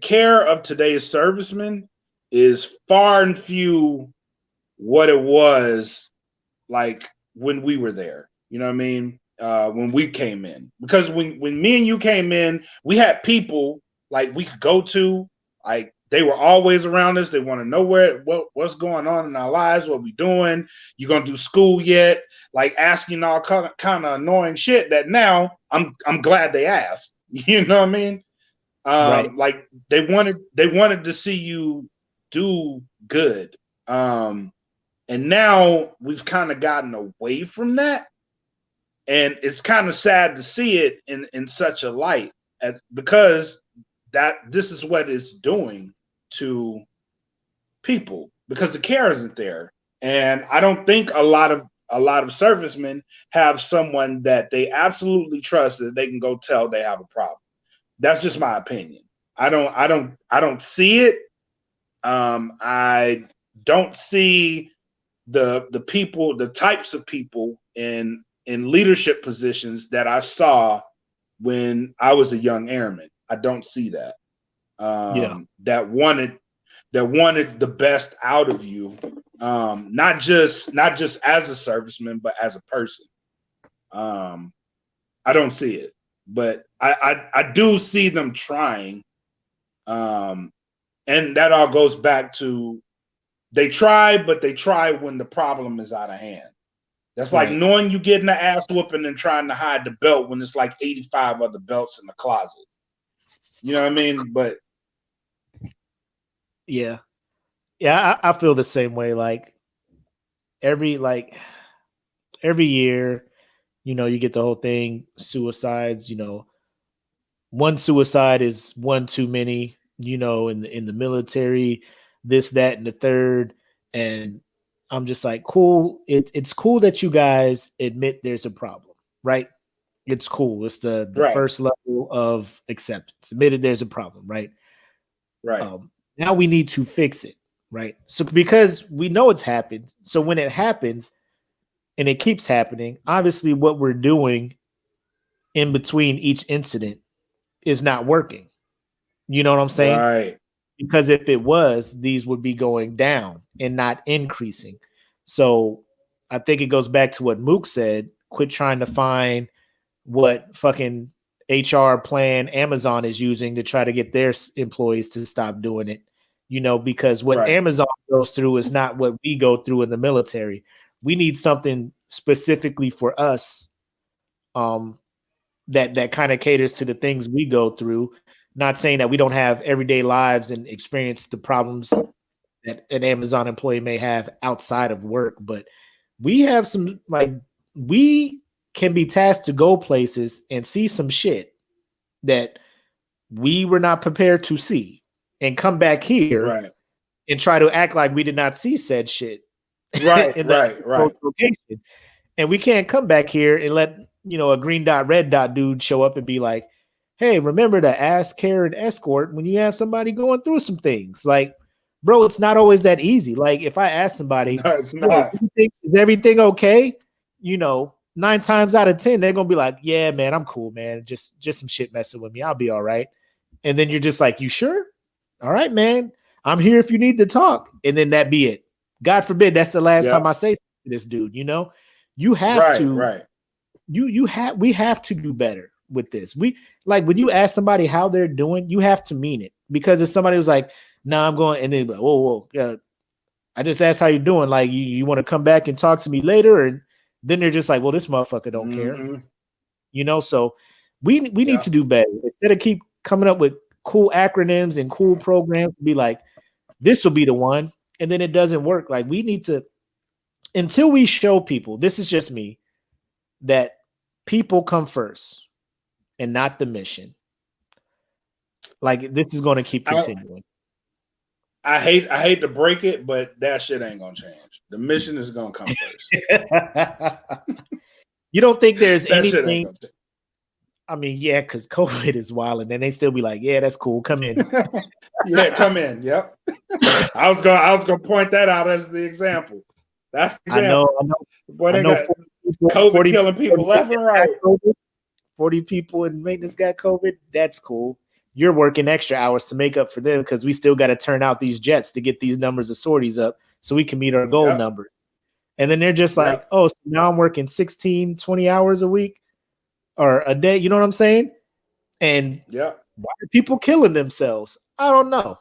care of today's servicemen is far and few what it was like when we were there. You know what I mean? When we came in, because when me and you came in, we had people like we could go to, like they were always around us. They want to know what's going on in our lives, what we doing. You gonna do school yet? Like asking all kind of annoying shit that now I'm glad they asked. You know what I mean? Right. Like they wanted to see you do good. And now we've kind of gotten away from that. And it's kind of sad to see it in such a light, because that this is what it's doing to people, because the care isn't there. And I don't think a lot of servicemen have someone that they absolutely trust that they can go tell they have a problem. That's just my opinion. I don't see it. I don't see the people, the types of people in leadership positions that I saw when I was a young airman. I don't see that. That wanted the best out of you, not just as a serviceman, but as a person. I don't see it, but I do see them trying, and that all goes back to they try, but they try when the problem is out of hand. That's like knowing you getting the ass whooping and trying to hide the belt when it's like 85 other belts in the closet. You know what I mean? But yeah, I feel the same way. Like every year, you get the whole thing, suicides. One suicide is one too many. In the military, this, that, and the third, and I'm just like, cool. It's cool that you guys admit there's a problem, right? It's cool. It's the first level of acceptance. Admitted there's a problem, right? Right. Now we need to fix it, right? So because we know it's happened. So when it happens and it keeps happening, obviously what we're doing in between each incident is not working. You know what I'm saying? Right. Because if it was, these would be going down and not increasing. So I think it goes back to what Mook said. Quit trying to find what fucking HR plan Amazon is using to try to get their employees to stop doing it. Because what Amazon goes through is not what we go through in the military. We need something specifically for us that kind of caters to the things we go through. Not saying that we don't have everyday lives and experience the problems that an Amazon employee may have outside of work, but we have some, like, we can be tasked to go places and see some shit, that we were not prepared to see, and come back here Right. and try to act like we did not see said shit. Right. in Right. location. And we can't come back here and let, a green dot, red dot dude show up and be like, hey, remember to ask, care, and escort when you have somebody going through some things. Like, bro, it's not always that easy. Like, if I ask somebody, No, it's not. is everything okay? 9 times out of 10, they're gonna be like, yeah, man, I'm cool, man. Just some shit messing with me. I'll be all right. And then you're just like, you sure? All right, man. I'm here if you need to talk. And then that be it. God forbid that's the last time I say to this dude. You have to. Right. We have to do better with this. We like when you ask somebody how they're doing, you have to mean it. Because if somebody was like, "Nah, I'm going," and then whoa, yeah, I just asked how you're doing. Like, you want to come back and talk to me later, and then they're just like, "Well, this motherfucker don't care," So we need to do better instead of keep coming up with cool acronyms and cool programs. Be like, this will be the one, and then it doesn't work. Like, we need to, until we show people, this is just me, that people come first and not the mission. Like, this is going to keep continuing. I hate to break it, but that shit ain't gonna change. The mission is gonna come first. You don't think there's anything? I mean, yeah, because COVID is wild, and then they still be like, "Yeah, that's cool. Come in." Yeah, come in. Yep. I was gonna point that out as the example. That's the example. I know. Boy, they got COVID killing people left and right. 40 people in maintenance got COVID. That's cool. You're working extra hours to make up for them because we still got to turn out these jets to get these numbers of sorties up so we can meet our goal numbers. And then they're just like, oh, so now I'm working 16, 20 hours a week or a day. You know what I'm saying? And why are people killing themselves? I don't know.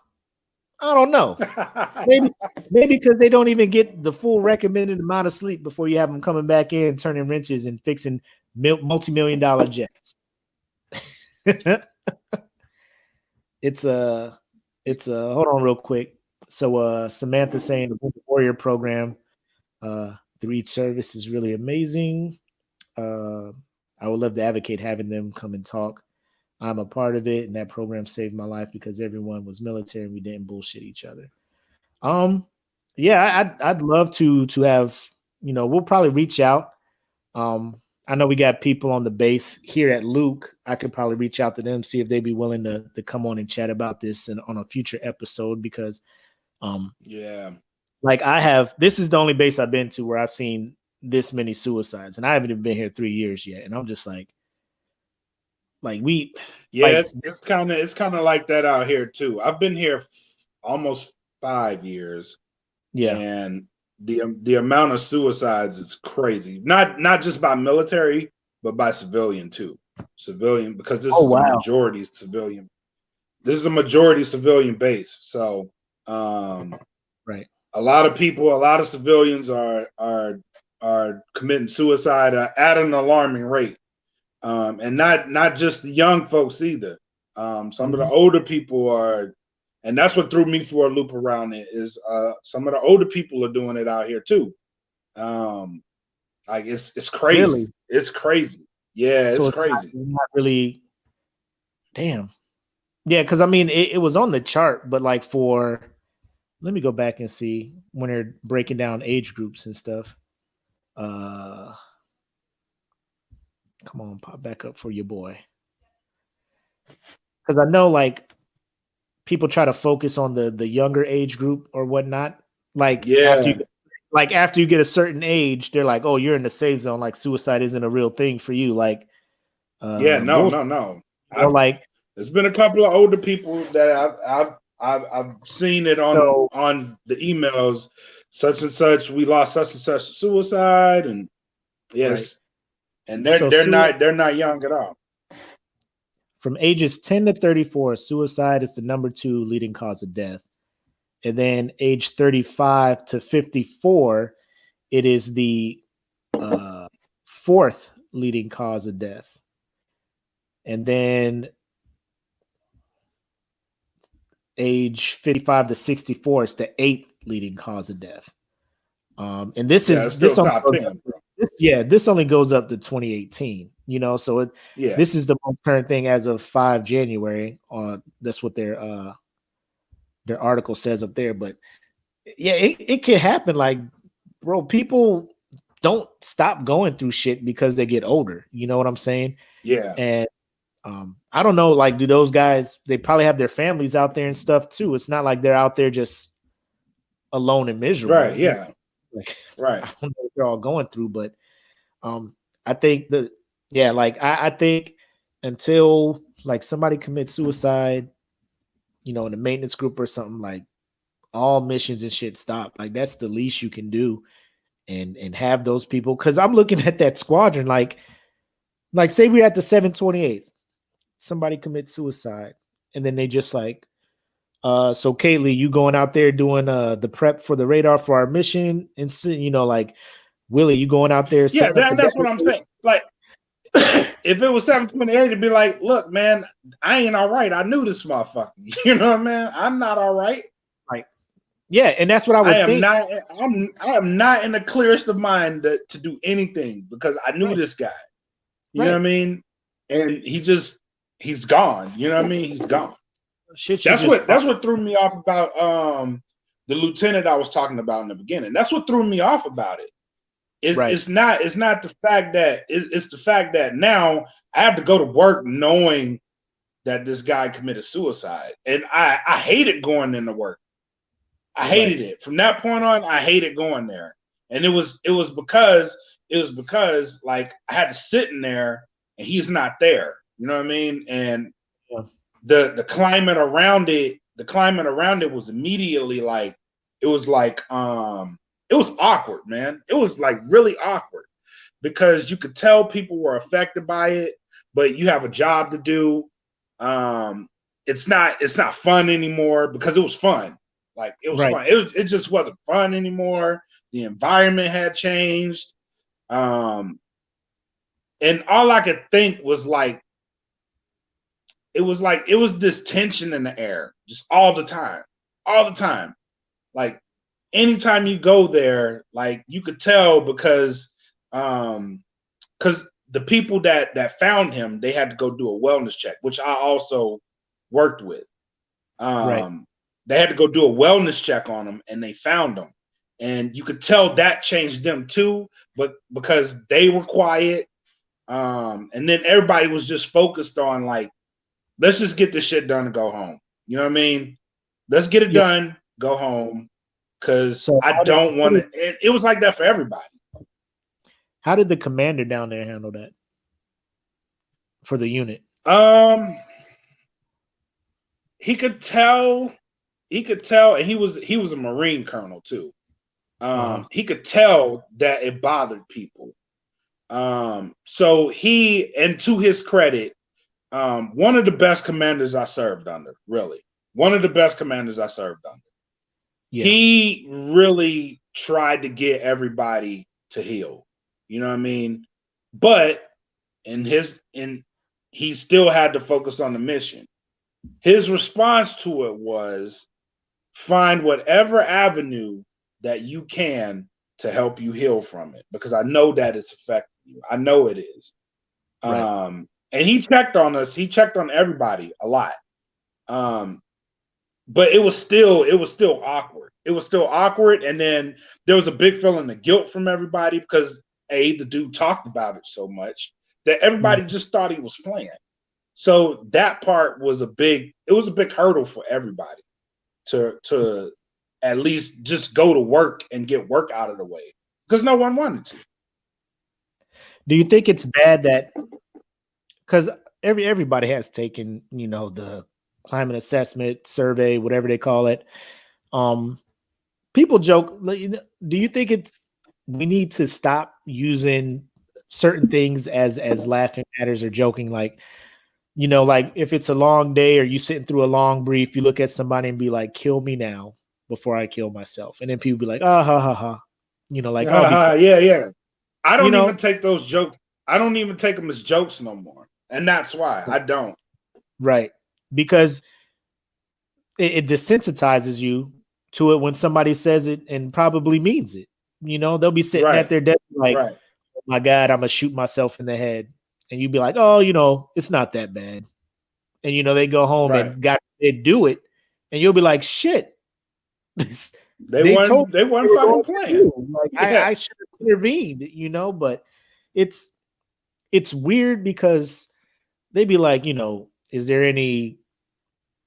Maybe because they don't even get the full recommended amount of sleep before you have them coming back in, turning wrenches and fixing multi-million-dollar jets. It's hold on real quick. So Samantha saying the Winter Warrior program through each service is really amazing. I would love to advocate having them come and talk. I'm a part of it, and that program saved my life because everyone was military and we didn't bullshit each other. I'd love to have, we'll probably reach out. I know we got people on the base here at Luke. I could probably reach out to them, see if they'd be willing to come on and chat about this on a future episode because, like this is the only base I've been to where I've seen this many suicides, and I haven't even been here 3 years yet. And I'm just like it's kind of like that out here too. I've been here almost 5 years. Yeah. And the amount of suicides is crazy. Not just by military, but by civilian too. Civilian, because this is a majority civilian. This is a majority civilian base. So right. A lot of civilians are committing suicide at an alarming rate. And not just the young folks either. Some of the older people are, and that's what threw me for a loop around it is some of the older people are doing it out here too. Like it's crazy. Really? It's crazy. Yeah, it's crazy. Not really. Damn. Yeah, because I mean it was on the chart, but like let me go back and see when they're breaking down age groups and stuff. Come on, pop back up for your boy. Because I know like people try to focus on the younger age group or whatnot. Like after you get a certain age, they're like, oh, you're in the safe zone. Like suicide isn't a real thing for you. Like, no. There's been a couple of older people that I've seen it on the emails, such and such. We lost such and such suicide, and yes, right. And they're not young at all. From ages 10 to 34, suicide is the number 2 leading cause of death. And then age 35 to 54, it is the 4th leading cause of death. And then age 55 to 64 is the 8th leading cause of death. And this is this only goes up to 2018. So this is the most current thing as of 5 January. That's what their article says up there. But yeah, it can happen. Like, bro, people don't stop going through shit because they get older. You know what I'm saying? Yeah. And I don't know, like, do those guys, they probably have their families out there and stuff too. It's not like they're out there just alone and miserable. Right. Yeah. Like, right. I don't know what they're all going through, but I think I think until like somebody commits suicide, in a maintenance group or something, like all missions and shit stop. Like that's the least you can do, and have those people. Because I'm looking at that squadron, like say we're at the 728th, somebody commits suicide, and then they just like, so Kaylee, you going out there doing the prep for the radar for our mission, and like Willie, you going out there? Yeah, that's what I'm saying. Like, if it was 728, it'd be like, look, man, I ain't all right. I knew this motherfucker. You know what I mean? I'm not all right. Right. Yeah, and that's what I would think. I am not in the clearest of mind to do anything because I knew this guy. You know what I mean? And he's gone. You know what I mean? He's gone. That's what threw me off about the lieutenant I was talking about in the beginning. That's what threw me off about it. It's not the fact that it's the fact that now I have to go to work knowing that this guy committed suicide, and I hated going into work. I hated it from that point on. I hated going there, and it was because like I had to sit in there and he's not there. You know what I mean? And the climate around it was immediately like it was awkward, man. It was like really awkward because you could tell people were affected by it, but you have a job to do. It's not fun anymore because it was fun. Like it was fun. It just wasn't fun anymore. The environment had changed. And all I could think was like, it was this tension in the air just all the time. Like anytime you go there, like you could tell because the people that found him, they had to go do a wellness check, which I also worked with. They had to go do a wellness check on him, and they found him, and you could tell that changed them too, but because they were quiet, and then everybody was just focused on like, let's just get this shit done and go home. You know what I mean? Let's get it done, go home, because I don't want to. It was like that for everybody. How did the commander down there handle that for the unit? He could tell, and he was a Marine colonel too. He could tell that it bothered people. So he, and to his credit, one of the best commanders I served under, really. One of the best commanders I served under. Yeah. He really tried to get everybody to heal. You know what I mean? But he still had to focus on the mission. His response to it was find whatever avenue that you can to help you heal from it, because I know that it's affecting you. I know it is. Right. And he checked on us. He checked on everybody a lot. But it was still awkward. It was still awkward. And then there was a big feeling of guilt from everybody because the dude talked about it so much that everybody just thought he was playing. So that part was a big hurdle for everybody to at least just go to work and get work out of the way because no one wanted to. Do you think it's bad that, because everybody has taken, the climate assessment survey, whatever they call it. People joke. Do you think we need to stop using certain things as laughing matters or joking? Like, like if it's a long day or you sitting through a long brief, you look at somebody and be like, "Kill me now before I kill myself," and then people be like, "Ah, ha, ha, ha," like, yeah. I don't even take those jokes. I don't even take them as jokes no more, and that's why I don't. Right. Because it desensitizes you to it when somebody says it and probably means it. They'll be sitting at their desk like, my God, I'm gonna shoot myself in the head. And you'd be like, oh, it's not that bad. And they go home and they do it, and you'll be like, shit. They told weren't fucking playing. Like I should have intervened, but it's weird because they'd be like, is there any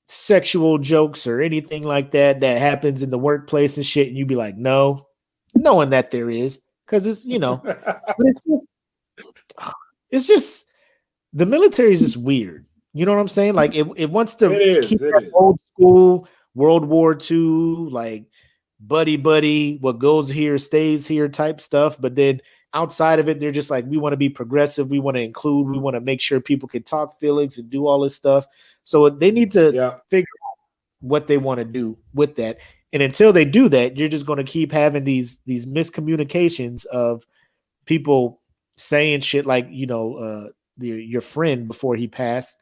sexual jokes or anything like that happens in the workplace and shit? And you'd be like, no, knowing that there is, because it's but it's just the military is just weird. You know what I'm saying? Like it wants to keep that old school World War II, like buddy, what goes here stays here type stuff. But then outside of it, they're just like, we want to be progressive. We want to include, we want to make sure people can talk feelings and do all this stuff. So they need to figure out what they want to do with that. And until they do that, you're just going to keep having these miscommunications of people saying shit like, your friend before he passed.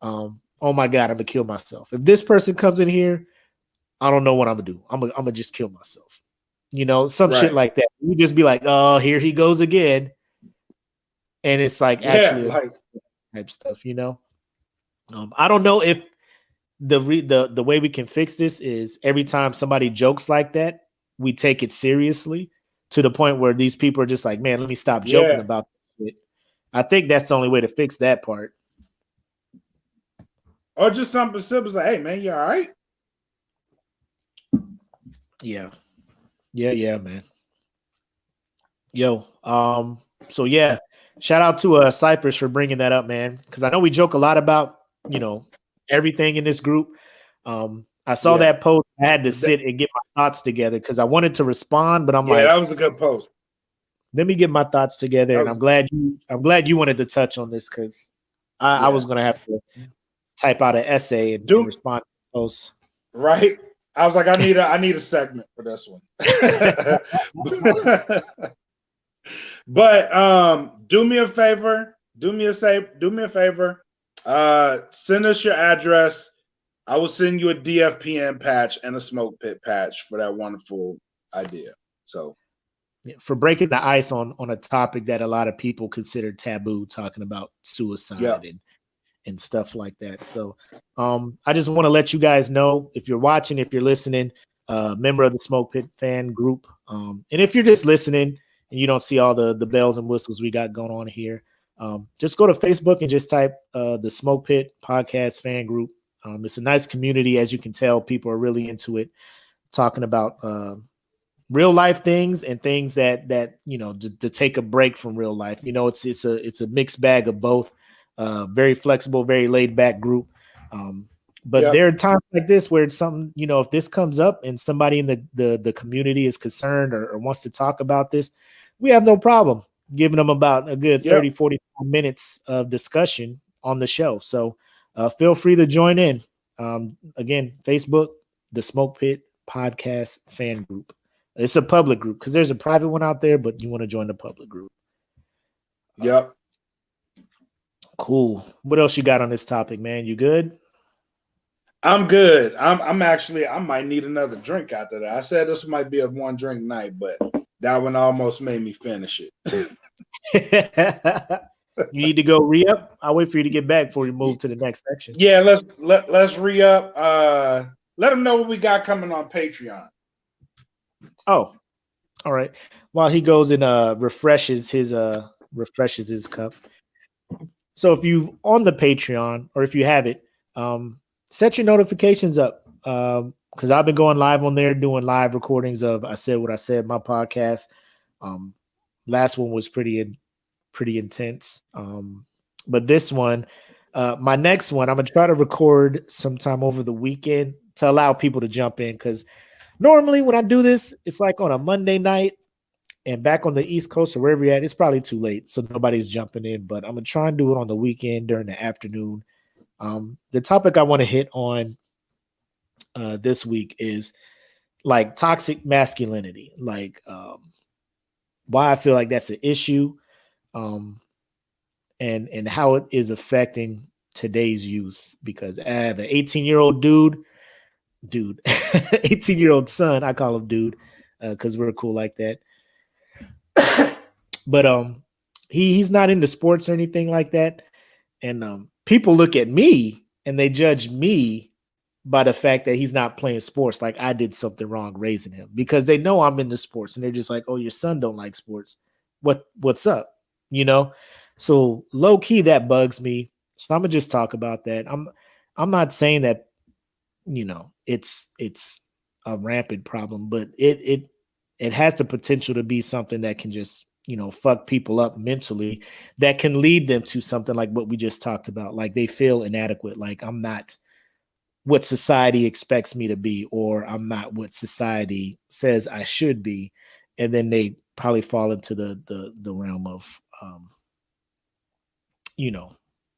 Oh my God, I'm gonna kill myself. If this person comes in here, I don't know what I'm gonna do. I'm gonna just kill myself. Some shit like that. You just be like, oh, here he goes again. And it's like actually like type stuff, I don't know if the way we can fix this is every time somebody jokes like that, we take it seriously to the point where these people are just like, man, let me stop joking about it. I think that's the only way to fix that part. Or just something simple like, hey man, you all right? Yeah, man. Yo, so yeah, shout out to Cypress for bringing that up, man, because I know we joke a lot about everything in this group. I saw that post. I had to sit and get my thoughts together because I wanted to respond, but I'm like, that was a good post. Let me get my thoughts together, and I'm glad you wanted to touch on this because I was gonna have to type out an essay and respond to the post. Right. I was like, I need a segment for this one. But do me a favor. Send us your address. I will send you a DFPN patch and a SmokePit patch for that wonderful idea. So for breaking the ice on a topic that a lot of people consider taboo, talking about suicide and stuff like that. So I just want to let you guys know, if you're watching, if you're listening, member of the SmokePit fan group, and if you're just listening and you don't see all the bells and whistles we got going on here, just go to Facebook and just type the SmokePit podcast fan group. It's a nice community, as you can tell. People are really into it, talking about real life things and things that to take a break from real life. It's a mixed bag of both. Very flexible, very laid back group. But there are times like this where it's something, if this comes up and somebody in the community is concerned or wants to talk about this, we have no problem giving them about a good 30, 45 minutes of discussion on the show. So feel free to join in. Again, Facebook, the SmokePit podcast fan group. It's a public group because there's a private one out there, but you want to join the public group. Yep. Cool. What else you got on this topic, man? You good? I'm good. I'm actually, I might need another drink after that. I said this might be a one drink night, but that one almost made me finish it. You need to go re-up? I'll wait for you to get back before you move to the next section. Yeah, let's re-up. Let them know what we got coming on Patreon. Oh, all right. While he goes and refreshes his cup. So if you've on the Patreon, or if you have it, set your notifications up, because I've been going live on there, doing live recordings of I Said What I Said, my podcast. Last one was pretty intense. But this one, my next one, I'm gonna try to record sometime over the weekend to allow people to jump in, because normally when I do this, it's like on a Monday night, and back on the East Coast or wherever you're at, it's probably too late, so nobody's jumping in. But I'm gonna try and do it on the weekend during the afternoon. The topic I want to hit on this week is like toxic masculinity, like why I feel like that's an issue, and how it is affecting today's youth. Because I have an 18-year-old dude, 18-year-old son. I call him dude because we're cool like that. But he's not into sports or anything like that. And people look at me and they judge me by the fact that he's not playing sports. Like I did something wrong raising him because they know I'm into sports and they're just like, oh, your son don't like sports. What's up? You know? So low key that bugs me. So I'm gonna just talk about that. I'm not saying that, you know, it's a rampant problem, but it has the potential to be something that can just, you know, fuck people up mentally, that can lead them to something like what we just talked about. Like they feel inadequate, like I'm not what society expects me to be, or I'm not what society says I should be. And then they probably fall into the realm of you know,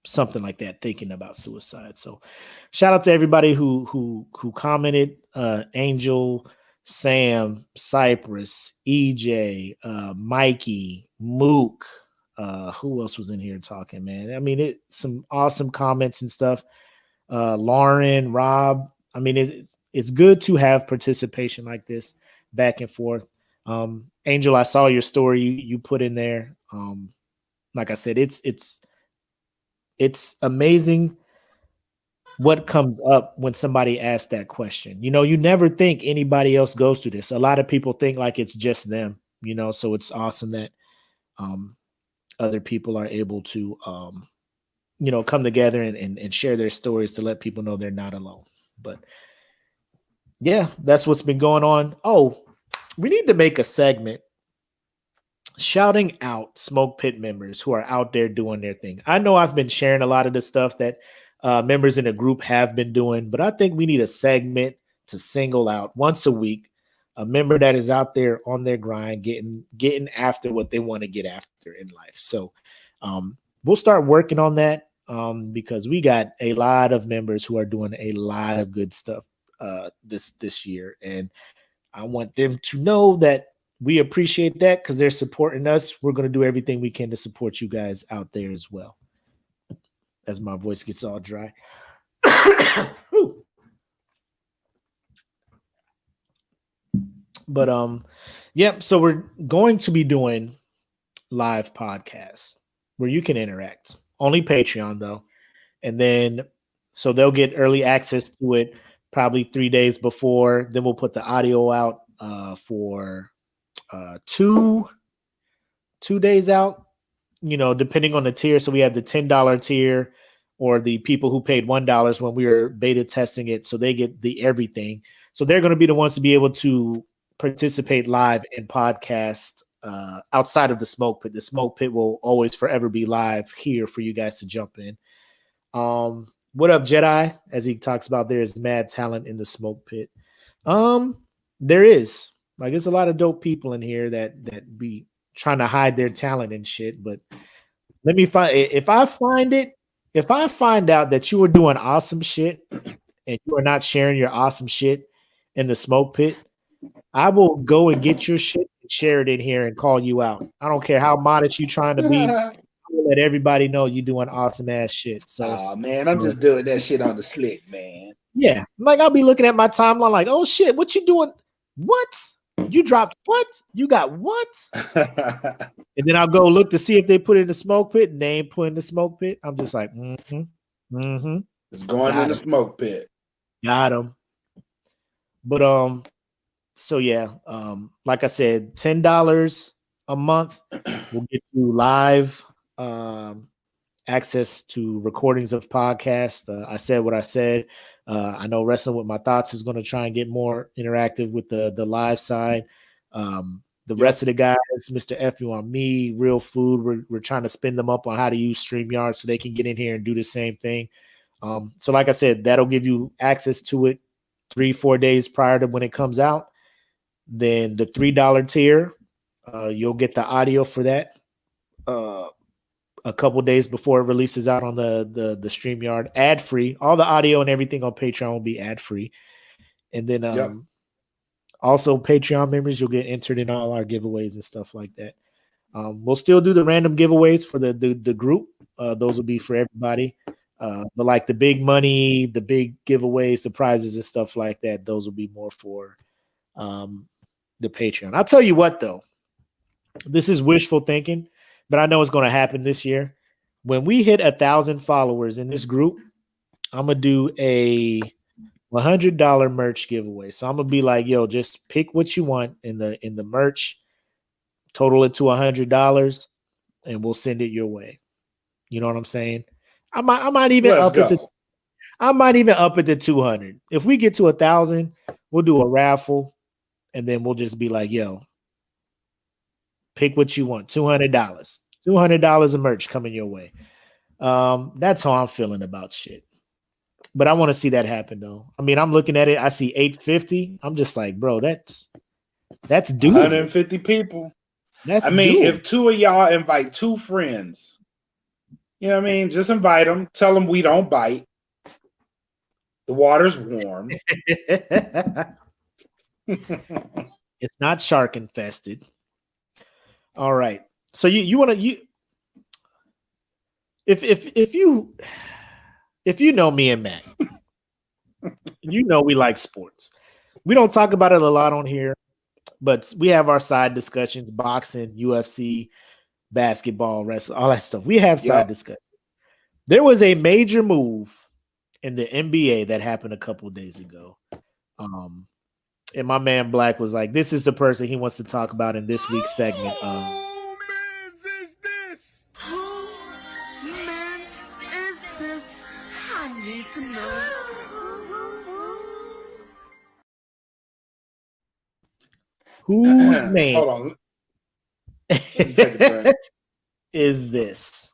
something like that, thinking about suicide. So shout out to everybody who commented, Angel, Sam, Cypress, EJ, Mikey, Mook, who else was in here talking, man? I mean, some awesome comments and stuff. Lauren, Rob. I mean, it's good to have participation like this back and forth. Angel, I saw your story you put in there. Like I said, it's amazing what comes up when somebody asks that question. You know, you never think anybody else goes through this. A lot of people think like it's just them, you know, so it's awesome that other people are able to you know, come together and share their stories to let people know they're not alone. But yeah, that's what's been going on. Oh, we need to make a segment shouting out SmokePit members who are out there doing their thing. I know I've been sharing a lot of the stuff that members in the group have been doing, but I think we need a segment to single out once a week a member that is out there on their grind, getting after what they want to get after in life. So we'll start working on that because we got a lot of members who are doing a lot of good stuff this year, and I want them to know that we appreciate that because they're supporting us. We're going to do everything we can to support you guys out there as well. As my voice gets all dry. But yep. So we're going to be doing live podcasts where you can interact. Only Patreon though, and then so they'll get early access to it probably 3 days before. Then we'll put the audio out for 2 days out, you know, depending on the tier. So we have the $10 tier or the people who paid $1 when we were beta testing it. So they get the everything. So they're going to be the ones to be able to participate live in podcast outside of the Smoke Pit. The Smoke Pit will always forever be live here for you guys to jump in. What up, Jedi? As he talks about, there is mad talent in the Smoke Pit. There is. Like, there's a lot of dope people in here that be trying to hide their talent and shit. But let me find if I find out that you are doing awesome shit and you are not sharing your awesome shit in the Smoke Pit, I will go and get your shit and share it in here and call you out. I don't care how modest you trying to be. I will let everybody know you're doing awesome ass shit. So, man, I'm just doing that shit on the slick, man. Yeah, like I'll be looking at my timeline like, oh shit, what you doing? What? You dropped what? You got what? And then I'll go look to see if they put it in the Smoke Pit and they ain't put in the Smoke Pit. I'm just like, It's going in the Smoke Pit. Got him. But so yeah, like I said, $10 a month will get you live access to recordings of podcasts. I said what I said. I know Wrestling with My Thoughts is going to try and get more interactive with the live side. The rest of the guys, Mr. F You on Me, Real Food, we're trying to spin them up on how to use StreamYard so they can get in here and do the same thing. So like I said, that'll give you access to it 3-4 days prior to when it comes out. Then the $3 tier, you'll get the audio for that a couple days before it releases out on the StreamYard, ad free. All the audio and everything on Patreon will be ad free. And then also Patreon members, you'll get entered in all our giveaways and stuff like that. We'll still do the random giveaways for the group. Those will be for everybody. But like the big money, the big giveaways, the prizes and stuff like that, those will be more for the Patreon. I'll tell you what though, this is wishful thinking, but I know it's going to happen this year. When we hit 1,000 followers in this group, I'm gonna do a $100 merch giveaway. So I'm gonna be like, yo, just pick what you want in the merch, total it to $100, and we'll send it your way. You know what I'm saying? I might even Let's up go. it to I might even up it to 200. If we get to 1,000, we'll do a raffle, and then we'll just be like, yo, pick what you want. $200. $200 of merch coming your way. That's how I'm feeling about shit. But I want to see that happen though. I mean, I'm looking at it. I see 850. I'm just like, bro, that's doable. 150 people. That's doable. doable. If two of y'all invite 2 friends, you know what I mean? Just invite them. Tell them we don't bite. The water's warm. It's not shark infested. All right. So you want to if you know me and Matt, you know we like sports. We don't talk about it a lot on here, but we have our side discussions: boxing, UFC, basketball, wrestling, all that stuff. We have side discussions. There was a major move in the NBA that happened a couple of days ago. And my man Black was like, this is the person he wants to talk about in this week's segment. I need to know. Whose name Hold on. Let me take a drink. is this?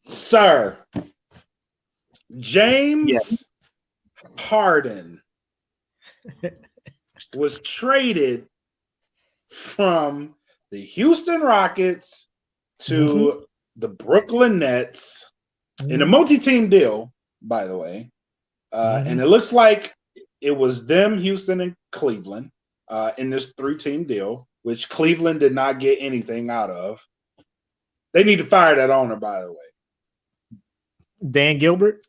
Sir, James Harden was traded from the Houston Rockets to the Brooklyn Nets in a multi-team deal, by the way. And it looks like it was them, Houston, and Cleveland in this 3-team deal, which Cleveland did not get anything out of. They need to fire that owner, by the way. Dan Gilbert?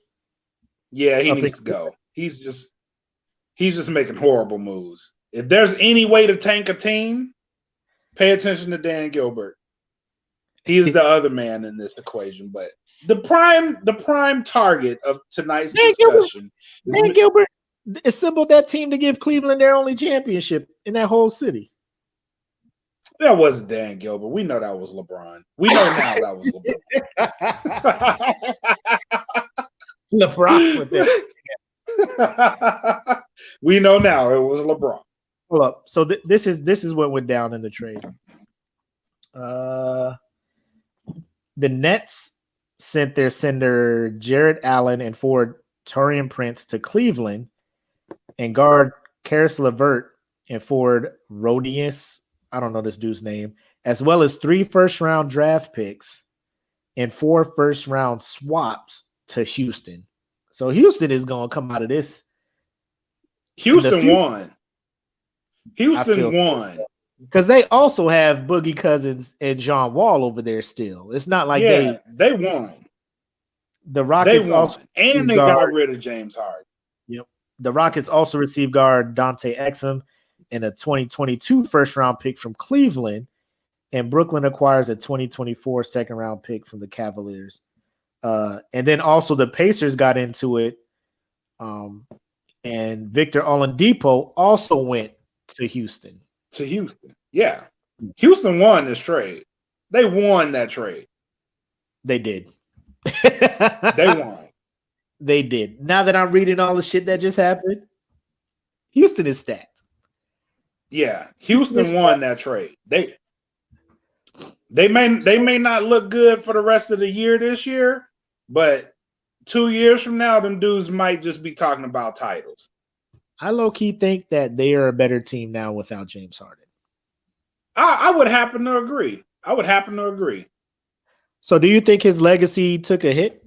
Yeah, he needs to go. He's just making horrible moves. If there's any way to tank a team, pay attention to Dan Gilbert. He is the other man in this equation. But the prime target of tonight's discussion is Dan Gilbert assembled that team to give Cleveland their only championship in that whole city. That wasn't Dan Gilbert. We know that was LeBron. We know now that was LeBron. LeBron with that. We know now it was LeBron. Hold up. So this is what went down in the trade. The Nets sent their sender Jarrett Allen and forward Taurean Prince to Cleveland, and guard Karis LeVert and forward Rodius, I don't know this dude's name, as well as 3 first-round draft picks and 4 first-round swaps to Houston. So Houston is going to come out of this. Houston won. Houston won. Because they also have Boogie Cousins and John Wall over there still. It's not like they won. The Rockets also and they got rid of James Harden. Yep. The Rockets also received guard Dante Exum and a 2022 first-round pick from Cleveland, and Brooklyn acquires a 2024 second-round pick from the Cavaliers. And then also the Pacers got into it, and Victor Oladipo also went to Houston. Yeah. Houston won this trade. They won that trade. They did. They won. They did. Now that I'm reading all the shit that just happened, Houston is stacked. Yeah, Houston won that trade. They may not look good for the rest of the year this year, but 2 years from now, them dudes might just be talking about titles. I low-key think that they are a better team now without James Harden. I would happen to agree. So do you think his legacy took a hit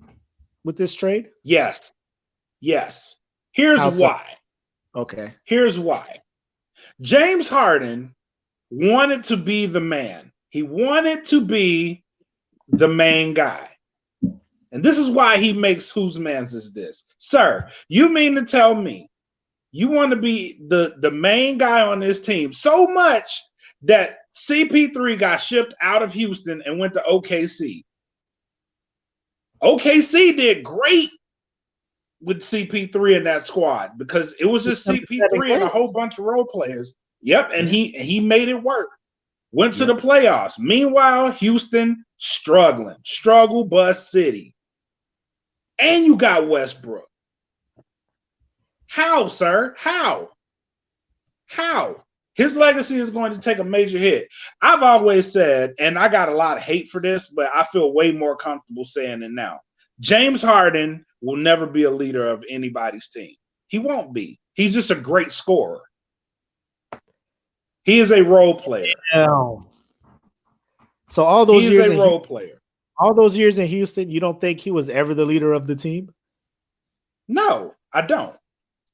with this trade? Yes. Here's why. Okay. Here's why. James Harden wanted to be the man. He wanted to be the main guy. And this is why he makes Whose Man's Is This? Sir, you mean to tell me you want to be the main guy on this team so much that CP3 got shipped out of Houston and went to OKC. OKC did great with CP3 in that squad because it was just CP3 and a whole bunch of role players. Yep, and he made it work. Went to the playoffs. Meanwhile, Houston struggling. Struggle bus city. And you got Westbrook. How, sir? How? His legacy is going to take a major hit. I've always said, and I got a lot of hate for this, but I feel way more comfortable saying it now. James Harden will never be a leader of anybody's team. He won't be. He's just a great scorer. He is a role player. Yeah. So all those years, role player. All those years in Houston, you don't think he was ever the leader of the team? No, I don't.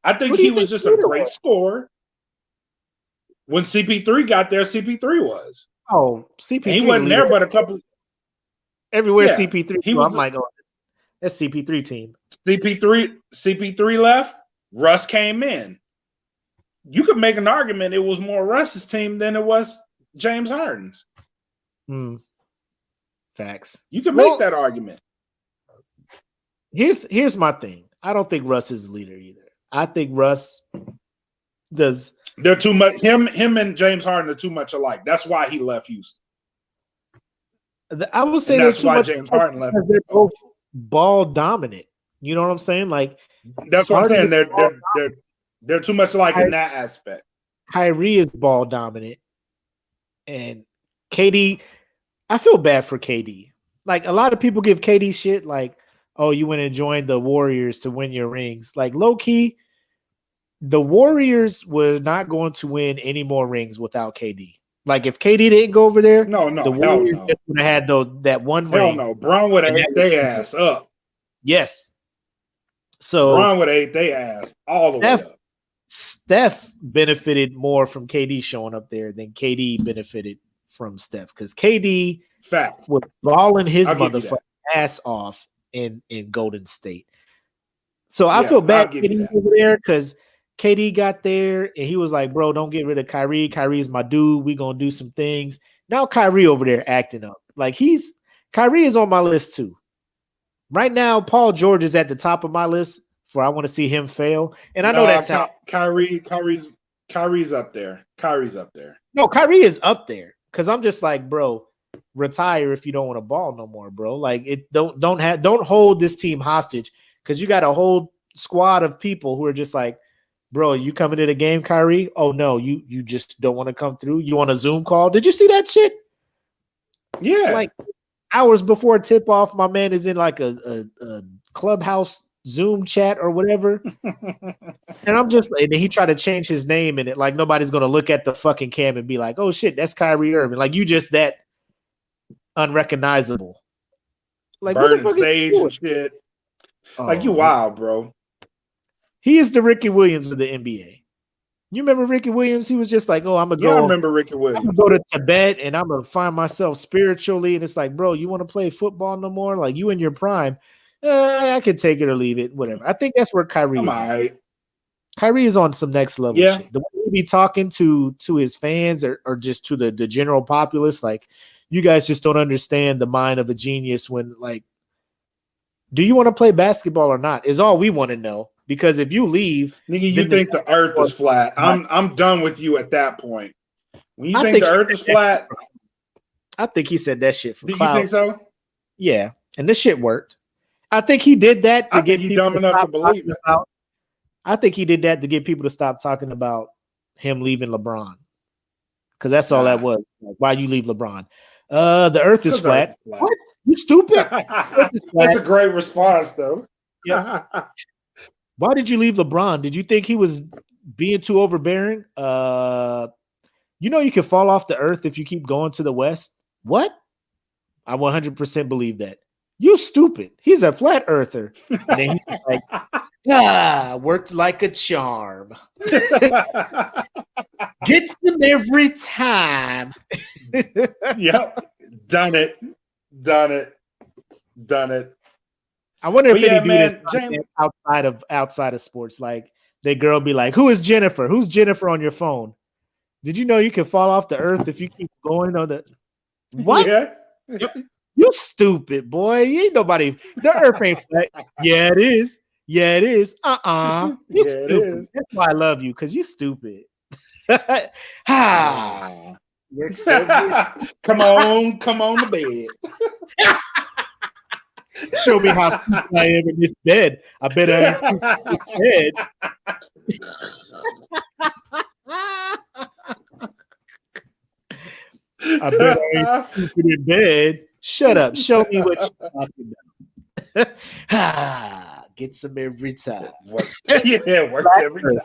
I think he was just a great scorer. When CP3 got there, CP3 was. Oh, CP3. And he wasn't there, but a couple. Everywhere CP3. He was. I'm like, oh, that's CP3 team. CP3 left. Russ came in. You could make an argument it was more Russ's team than it was James Harden's. Facts. You can make that argument. Here's my thing. I don't think Russ is a leader either. I think Russ does. They're too much. Him and James Harden are too much alike. That's why he left Houston. I would say that's why James Harden left. They're both ball dominant. You know what I'm saying? Like that's what I'm saying. They're too much alike in that aspect. Kyrie is ball dominant, and KD. I feel bad for KD. Like a lot of people give KD shit. Like, oh, you went and joined the Warriors to win your rings. Like low key. The Warriors were not going to win any more rings without KD. Like if KD didn't go over there, the Warriors just would have had that one ring. No. Brown would have ate their ass up. Yes. So Brown would have ate their ass all the way up. Steph benefited more from KD showing up there than KD benefited from Steph because KD was balling his motherfucking ass off in Golden State. So I feel bad KD over there because KD got there and he was like, bro, don't get rid of Kyrie. Kyrie's my dude. We're going to do some things. Now Kyrie over there acting up. Like Kyrie is on my list too. Right now, Paul George is at the top of my list for I want to see him fail. And I know that's how Kyrie's up there. Kyrie's up there. No, Kyrie is up there. Cause I'm just like, bro, retire if you don't want to ball no more, bro. Like don't hold this team hostage because you got a whole squad of people who are just like, bro, you coming to the game, Kyrie? Oh no, you just don't want to come through. You want a Zoom call? Did you see that shit? Yeah. Like hours before tip off, my man is in like a clubhouse Zoom chat or whatever. And I'm just like, and he tried to change his name in it. Like nobody's gonna look at the fucking cam and be like, oh shit, that's Kyrie Irving. Like you just that unrecognizable. Like burning sage and shit. Like you wild, bro. He is the Ricky Williams of the NBA. You remember Ricky Williams? He was just like, oh, I'm gonna go. Yeah, I remember Ricky Williams. I'm gonna go to Tibet and I'm gonna find myself spiritually. And it's like, bro, you want to play football no more? Like you in your prime. I can take it or leave it, whatever. I think that's where Kyrie is. Right. Kyrie is on some next level shit. The way he be talking to his fans or just to the general populace, like you guys just don't understand the mind of a genius when like, do you want to play basketball or not? Is all we want to know. Because if you leave, nigga, you think the earth is flat. I'm done with you at that point. When you think the earth is flat, I think he said that shit for do clout. you think so? Yeah, and this shit worked. I think he did that to get people dumb enough to believe it. I think he did that to get people to stop talking about him leaving LeBron. Because that's all that was. Like, why you leave LeBron? The earth is flat. What? You stupid. That's a great response, though. Yeah. Why did you leave LeBron? Did you think he was being too overbearing? You know you can fall off the earth if you keep going to the west. What? I 100% believe that. You stupid. He's a flat earther. And then he's like, worked like a charm. Gets them every time. Yep. Done it. I wonder if any dude is outside of sports. Like the girl be like, who is Jennifer? Who's Jennifer on your phone? Did you know you can fall off the earth if you keep going on the what? Yeah. You stupid boy. You ain't nobody. The earth ain't flat. Yeah, it is. Yeah, it is. You Yeah, it stupid. is. That's why I love you, because you stupid. Ha. You're so good. Come on to bed. Show me how stupid I am in this bed. I bet I ain't stupid in this bed. I bet I ain't stupid in bed. Shut up. Show me what you're talking about. Get some every time. Work every time.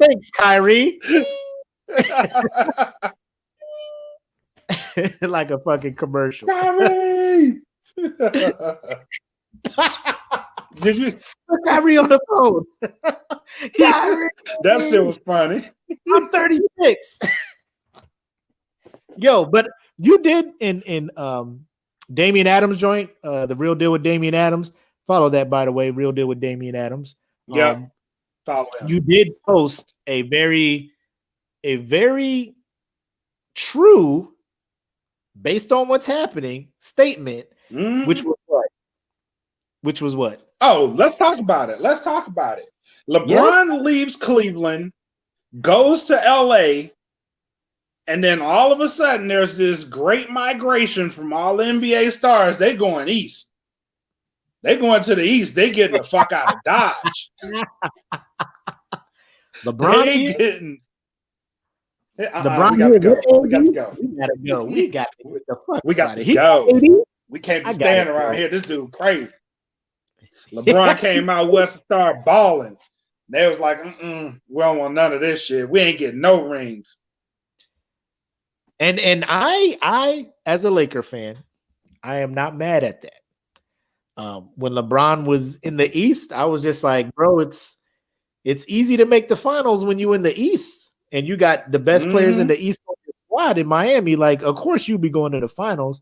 Thanks, Kyrie. Like a fucking commercial. Kyrie! Did you? Put Kyrie on the phone. Kyrie. That shit was funny. I'm 36. Yo, but you did in Damian Adams joint, the Real Deal with Damian Adams. Follow that, by the way, Real Deal with Damian Adams. Yeah, follow him. You did post a very true, based on what's happening, statement, which was what? Which was what? Oh, let's talk about it. LeBron leaves Cleveland, goes to LA, and then all of a sudden there's this great migration from all the NBA stars. They going east. They going to the east. They getting the fuck out of Dodge. LeBron they getting. LeBron, we got to go. We got to go. We gotta go. We got to get the fuck. We got out of to here. go. We can't be I standing around here. This dude crazy. LeBron came out west and started balling. They was like, we don't want none of this shit. We ain't getting no rings. And I as a Laker fan, I am not mad at that. When LeBron was in the East, I was just like, bro, it's easy to make the finals when you in the East and you got the best players in the East squad in Miami. Like, of course you'll be going to the finals.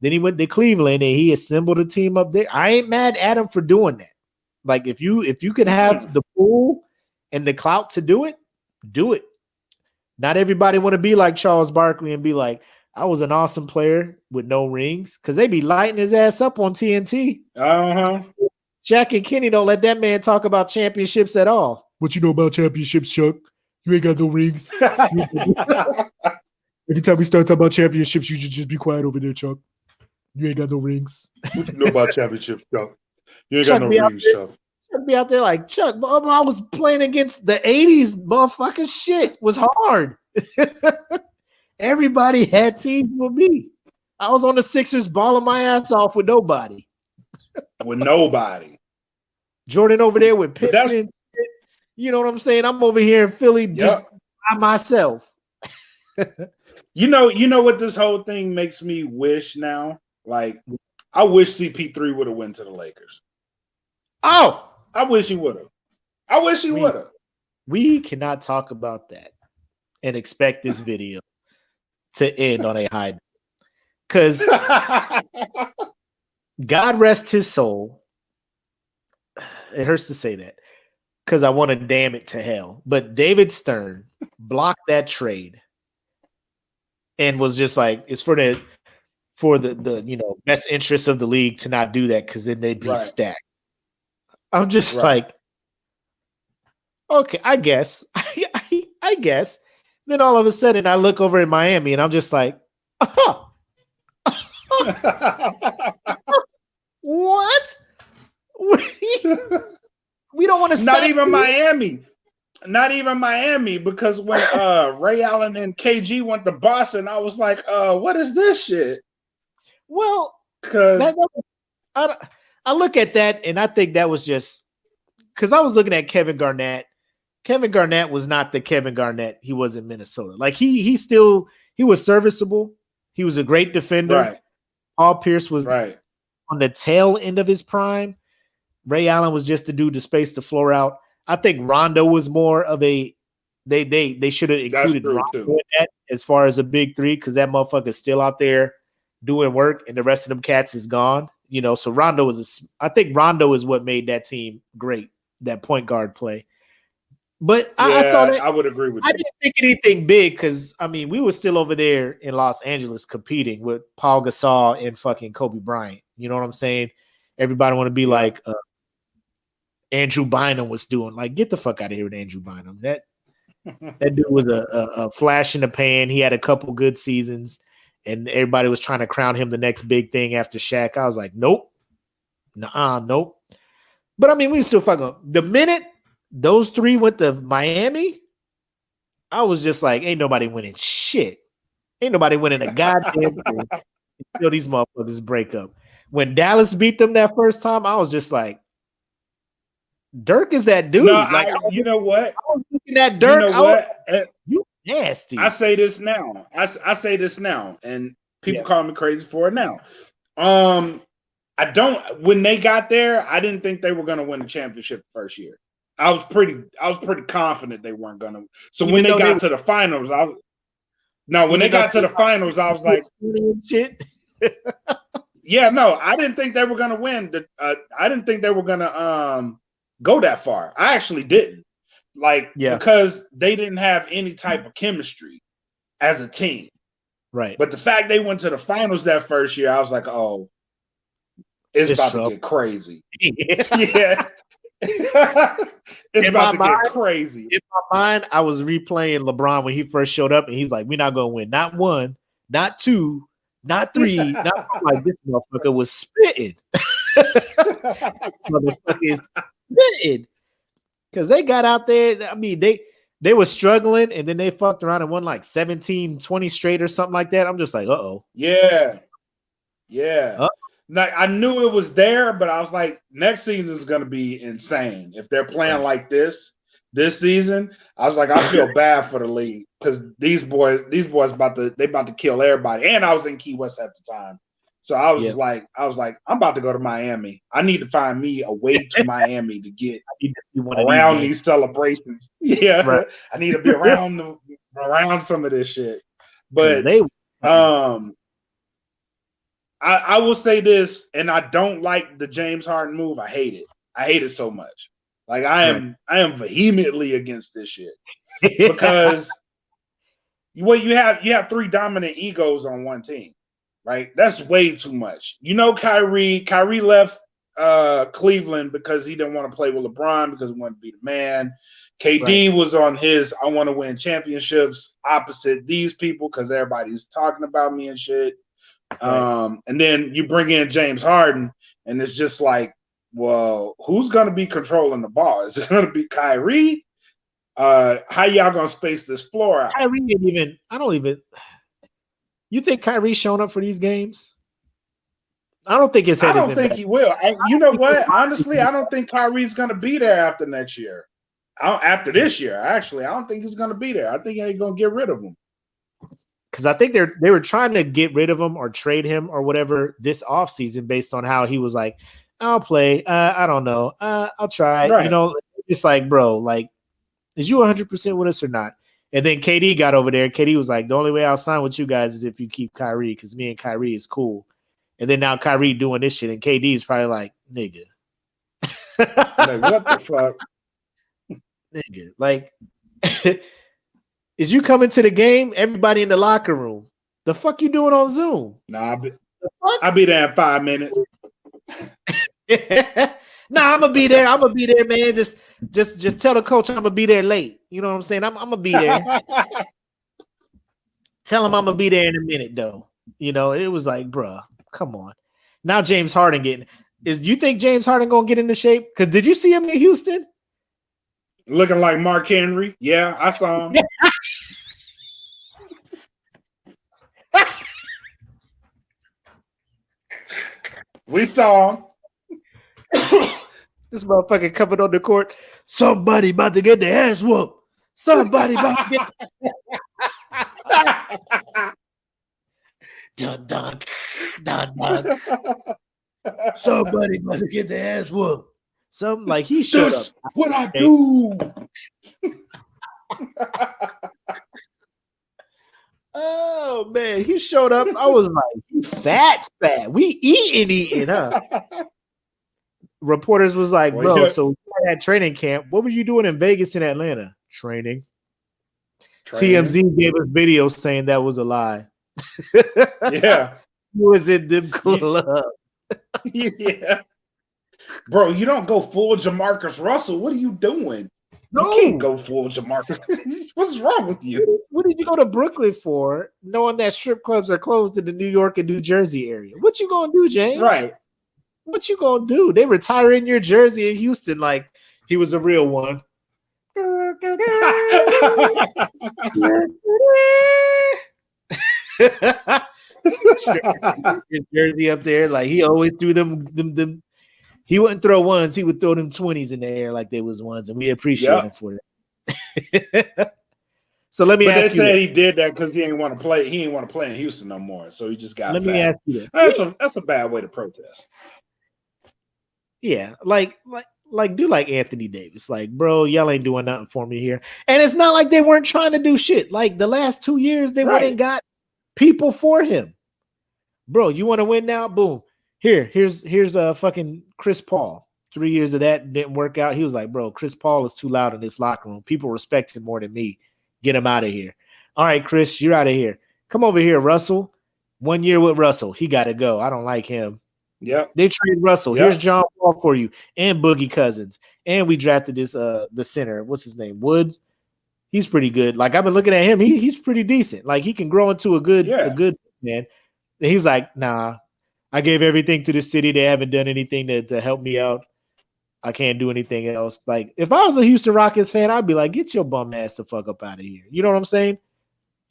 Then he went to Cleveland and he assembled a team up there. I ain't mad at him for doing that. Like, if you could have the pool and the clout to do it, do it. Not everybody want to be like Charles Barkley and be like, I was an awesome player with no rings, because they be lighting his ass up on TNT. Shaq and Kenny don't let that man talk about championships at all. What you know about championships, Chuck? You ain't got no rings. Every time we start talking about championships, you should just be quiet over there, Chuck. You ain't got no rings. What you know about championships, Chuck? You ain't got no rings, Chuck. Chuck be out there like, Chuck, I was playing against the 80s, motherfucking shit was hard. Everybody had teams with me. I was on the Sixers balling my ass off with nobody. With nobody. Jordan over there with Pippen. You know what I'm saying? I'm over here in Philly just by myself. You know what this whole thing makes me wish now? Like, I wish CP3 would have went to the Lakers. Oh, I wish he would have. We cannot talk about that and expect this video to end on a high note. Because God rest his soul. It hurts to say that, because I want to damn it to hell. But David Stern blocked that trade and was just like, it's for the best interest of the league to not do that, because then they'd be stacked. I'm just like, okay, I guess. I guess. Then all of a sudden I look over in Miami and I'm just like, what? We don't want to Not even Miami. Not even Miami, because when Ray Allen and KG went to Boston, I was like, what is this shit? Well, because I look at that and I think that was just because I was looking at Kevin Garnett. Kevin Garnett was not the Kevin Garnett he was in Minnesota. Like he was serviceable. He was a great defender. Right. Paul Pierce was on the tail end of his prime. Ray Allen was just the dude to space the floor out. I think Rondo was more of a they should have included Rondo in that as far as a big three, because that motherfucker's still out there doing work and the rest of them cats is gone. You know, so I think Rondo is what made that team great, that point guard play. But I saw that. I would agree with I you. didn't think anything big because I mean we were still over there in Los Angeles competing with Paul Gasol and fucking Kobe Bryant. You know what I'm saying? Everybody want to be like Andrew Bynum was doing. Like, get the fuck out of here with Andrew Bynum. That dude was a flash in the pan. He had a couple good seasons, and everybody was trying to crown him the next big thing after Shaq. I was like, nope, nope. But I mean, we still fucking. The minute those three went to Miami, I was just like, ain't nobody winning shit. Ain't nobody winning a goddamn thing until these motherfuckers break up. When Dallas beat them that first time, I was just like, Dirk is that dude. No, you know what? I was looking at Dirk. You know what? You nasty. I say this now. I say this now, and people call me crazy for it now. I don't. When they got there, I didn't think they were going to win the championship the first year. I was pretty confident they weren't going to. So when they got to the finals, when they got to the finals, I was like, shit. Yeah, no, I didn't think they were going to win. I didn't think they were going to go that far. I actually didn't. Because they didn't have any type of chemistry as a team. Right. But the fact they went to the finals that first year, I was like, oh, it's about to get crazy. Yeah. It's about to get crazy. In my mind, I was replaying LeBron when he first showed up, and he's like, we're not going to win. Not one, not two, not three. Not like this motherfucker was spitting. Motherfucker is spitting. Because they got out there, I mean, they were struggling, and then they fucked around and won like 17, 20 straight or something like that. I'm just like, uh-oh. Yeah. Like, I knew it was there, but I was like, next season is going to be insane. If they're playing like this season, I was like, I feel bad for the league because these boys about to kill everybody. And I was in Key West at the time. So I was like, I'm about to go to Miami. I need to find me a way to Miami to get around these celebrations. Yeah, right. I need to be around some of this shit. But I will say this, and I don't like the James Harden move. I hate it. I hate it so much. Like I am vehemently against this shit because you have three dominant egos on one team. Right, that's way too much. You know, Kyrie left Cleveland because he didn't want to play with LeBron because he wanted to be the man. KD was on his I want to win championships opposite these people because everybody's talking about me and shit. And then you bring in James Harden, and it's just like, well, who's going to be controlling the ball? Is it going to be Kyrie? How y'all going to space this floor out? Kyrie You think Kyrie's showing up for these games? I don't think his head is in. I don't think he will. You know what? Honestly, I don't think Kyrie's going to be there after next year. After this year, actually, I don't think he's going to be there. I think they're going to get rid of him. Because I think they were trying to get rid of him or trade him or whatever this offseason based on how he was like, I'll play. I don't know. I'll try. Right. You know, it's like, bro, like, is you 100% with us or not? And then KD got over there. KD was like, the only way I'll sign with you guys is if you keep Kyrie because me and Kyrie is cool. And then now Kyrie doing this shit, and KD is probably like, nigga. Like, what the fuck? Nigga. Like, is you coming to the game? Everybody in the locker room. The fuck you doing on Zoom? Nah, I'll be there in 5 minutes. Nah, I'm gonna be there. I'm gonna be there, man. Just tell the coach I'm gonna be there late. You know what I'm saying? I'm gonna be there. Tell him I'm gonna be there in a minute, though. You know, it was like, bruh, come on. Now James Harden you think James Harden gonna get into shape? Because did you see him in Houston? Looking like Mark Henry. Yeah, I saw him. We saw him. This motherfucker coming on the court. Somebody about to get their ass whooped. Somebody about to get dun dun dun dun. Somebody about to get their ass whooped. Something like he showed up. What I do? Oh man, he showed up. I was like, fat. We eating, huh? Reporters was like, bro, so we at training camp. What were you doing in Vegas and Atlanta? Training. Training. TMZ gave us videos saying that was a lie. Yeah. He was in them clubs. Yeah. Bro, you don't go full Jamarcus Russell. What are you doing? No. You can't go full Jamarcus. What's wrong with you? What did you go to Brooklyn for, knowing that strip clubs are closed in the New York and New Jersey area? What you gonna do, James? Right. What you gonna do? They retiring your jersey in Houston like he was a real one. His jersey up there, like he always threw them. He wouldn't throw ones; he would throw them 20s in the air like they was ones, and we appreciate him for that. So let me but ask they you. Said he did that because he didn't want to play. He didn't want to play in Houston no more, so he just got. Let fat. me ask you that. That's a bad way to protest. Yeah, like do like Anthony Davis. Like, bro, y'all ain't doing nothing for me here. And it's not like they weren't trying to do shit. Like the last 2 years, they went and got people for him. Bro, you want to win now? Boom. Here's fucking Chris Paul. 3 years of that didn't work out. He was like, bro, Chris Paul is too loud in this locker room. People respect him more than me. Get him out of here. All right, Chris, you're out of here. Come over here, Russell. 1 year with Russell. He got to go. I don't like him. Yep. They trade Russell. Yep. Here's John Wall for you and Boogie Cousins. And we drafted this the center. What's his name? Woods. He's pretty good. Like I've been looking at him. He's pretty decent. Like he can grow into a good man. And he's like, nah, I gave everything to the city. They haven't done anything to help me out. I can't do anything else. Like if I was a Houston Rockets fan, I'd be like, get your bum ass the fuck up out of here. You know what I'm saying?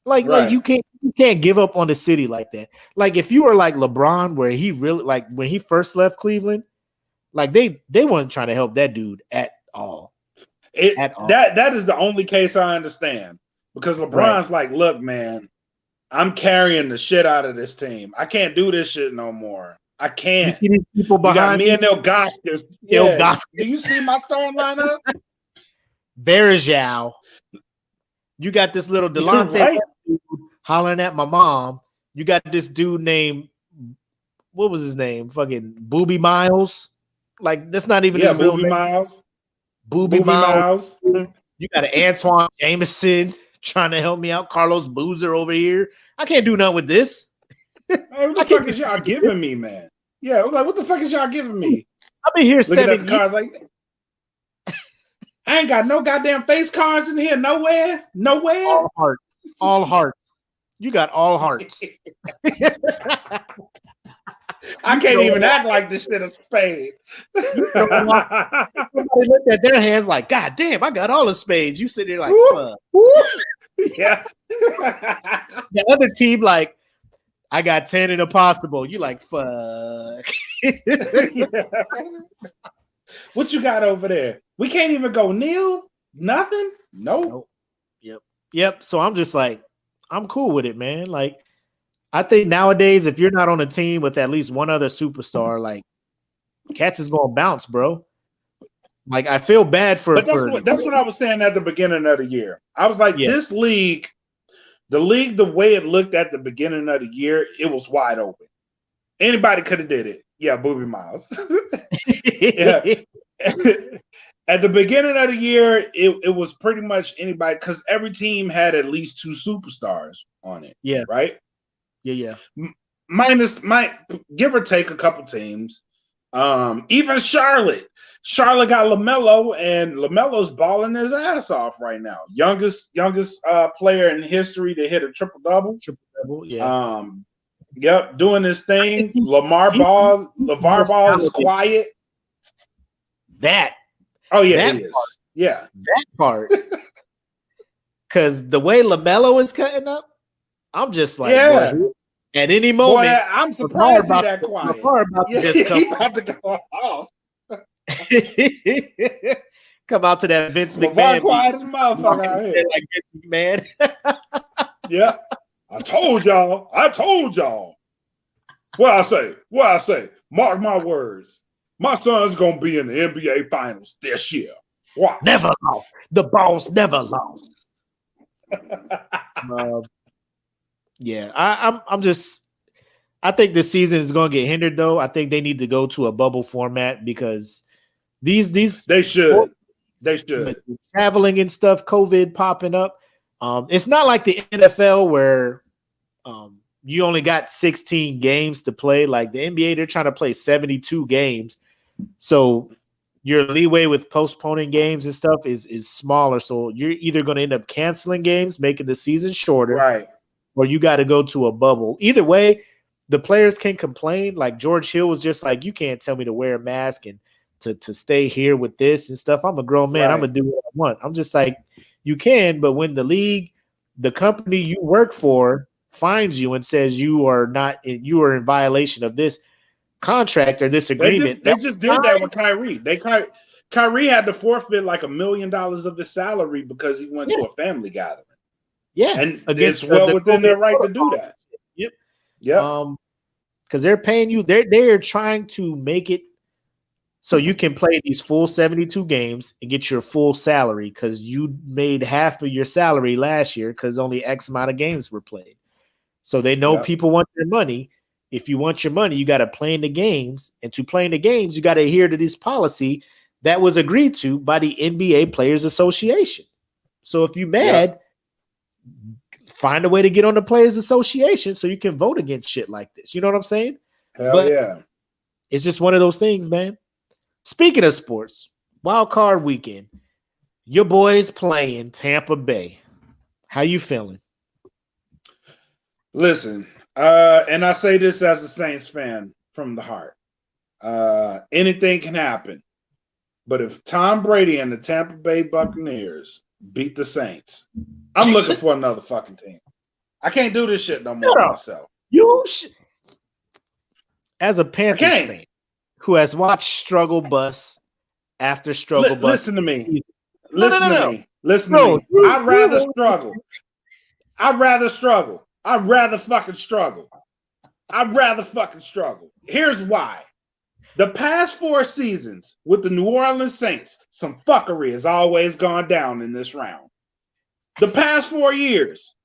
Like you can't give up on the city like that. Like if you were like LeBron, where he really like when he first left Cleveland, like they weren't trying to help that dude at all. That is the only case I understand because LeBron's like, look, man, I'm carrying the shit out of this team. I can't do this shit no more. I can't. You see these people behind me and El Goskers. Do you see my starting lineup? Verjao. You got this little Delonte hollering at my mom. You got this dude named, what was his name? Fucking Booby Miles. Like that's not even his real name. Miles. Booby Miles. You got an Antoine Jameson trying to help me out. Carlos Boozer over here. I can't do nothing with this. Hey, what the fuck is y'all giving me, man? Yeah, I was like, what the fuck is y'all giving me? I've been here looking 7 at the years. cards like, I ain't got no goddamn face cards in here. Nowhere. All hearts. All hearts. You got all hearts. I can't even act like this shit is spade. Somebody looked at their hands like, God damn, I got all the spades. You sit there like, fuck. Yeah. The other team, like, I got 10 in a possible. You like, fuck. What you got over there? We can't even go kneel? Nothing? Nope. Yep. So I'm just like, I'm cool with it, man. Like, I think nowadays, if you're not on a team with at least one other superstar, like, Cats is gonna bounce, bro. Like, I feel bad for. But that's what I was saying at the beginning of the year. I was like, this league, the way it looked at the beginning of the year, it was wide open. Anybody could have did it. Yeah, Booby Miles. Yeah. At the beginning of the year, it was pretty much anybody because every team had at least two superstars on it. Yeah. Right? Yeah. Give or take a couple teams. Even Charlotte. Charlotte got LaMelo, and LaMelo's balling his ass off right now. Youngest player in history to hit a triple-double. Yeah. Yep, doing his thing. LeVar Ball is quiet. Oh yeah, that it is. Part. Yeah, that part. Because the way LaMelo is cutting up, I'm just like, boy, at any moment, boy, I'm surprised he's that quiet. He's about to go off. Come out to that Vince McMahon. Quiet as a motherfucker out here. Like Vince McMahon. Yeah, I told y'all. What I say? Mark my words. My son's gonna be in the NBA Finals this year. Watch. Never lost. The Bulls never lost. Yeah, I'm just. I think this season is going to get hindered, though. I think they need to go to a bubble format because These They should. They should. with traveling and stuff, COVID popping up. It's not like the NFL where you only got 16 games to play. Like the NBA, they're trying to play 72 games. So your leeway with postponing games and stuff is smaller. So you're either going to end up canceling games, making the season shorter, Right. or you got to go to a bubble. Either way, the players can complain. Like George Hill was just like, you can't tell me to wear a mask and to stay here with this and stuff. I'm a grown man. Right. I'm going to do what I want. I'm just like, you can, but when the league, the company you work for finds you and says you are in violation of this contract or this agreement. They just did that with Kyrie. Kyrie had to forfeit like $1 million of his salary because he went to a family gathering. Yeah. And it's well within their right to do that. Yep. Yeah. Because they're paying you, they're trying to make it so you can play these full 72 games and get your full salary because you made half of your salary last year because only X amount of games were played. So they know people want their money. If you want your money, you got to play in the games. And to play in the games, you got to adhere to this policy that was agreed to by the NBA Players Association. So if you're mad, find a way to get on the Players Association so you can vote against shit like this. You know what I'm saying? Hell yeah. It's just one of those things, man. Speaking of sports, wild card weekend, your boys playing Tampa Bay. How you feeling? Listen, and I say this as a Saints fan from the heart. Anything can happen. But if Tom Brady and the Tampa Bay Buccaneers beat the Saints, I'm looking for another fucking team. I can't do this shit no more myself. As a Panthers fan who has watched struggle bus after struggle bus. Listen to me. Listen to me. I'd rather struggle. I'd rather fucking struggle. Here's why. The past 4 seasons with the New Orleans Saints, some fuckery has always gone down in this round. The past 4 years,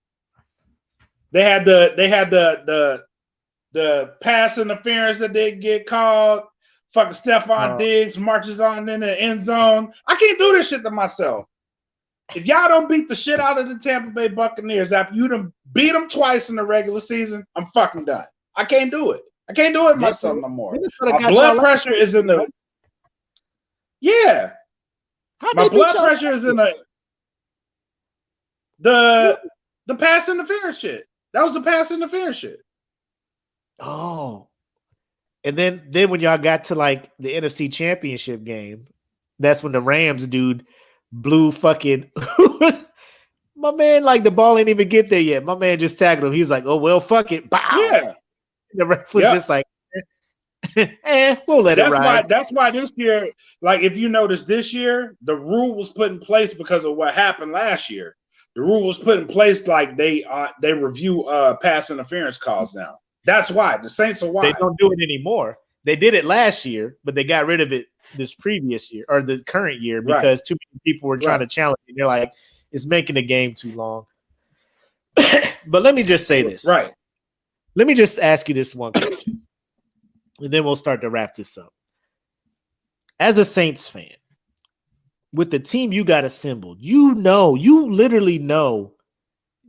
they had the pass interference that didn't get called. Fucking Stephon Diggs marches on in the end zone. I can't do this shit to myself. If y'all don't beat the shit out of the Tampa Bay Buccaneers after you done beat them twice in the regular season, I'm fucking done. I can't do it. I can't do it myself no more. My blood pressure is in the My blood pressure is in the pass interference shit. That was the pass interference shit. Oh. And then when y'all got to like the NFC Championship game, that's when the Rams dude blew fucking my man, like the ball ain't even get there yet. My man just tackled him. He's like, oh well, fuck it. Bow. Yeah. The ref was just like, we'll let it ride. That's why this year, like if you notice this year, the rule was put in place because of what happened last year. The rule was put in place like they review pass interference calls now. That's why the Saints are why they don't do it anymore. They did it last year, but they got rid of it this previous year or the current year because too many people were trying to challenge it. They're like, it's making the game too long. But let me just say this. Right. Let me just ask you this one question, and then we'll start to wrap this up. As a Saints fan, with the team you got assembled, you literally know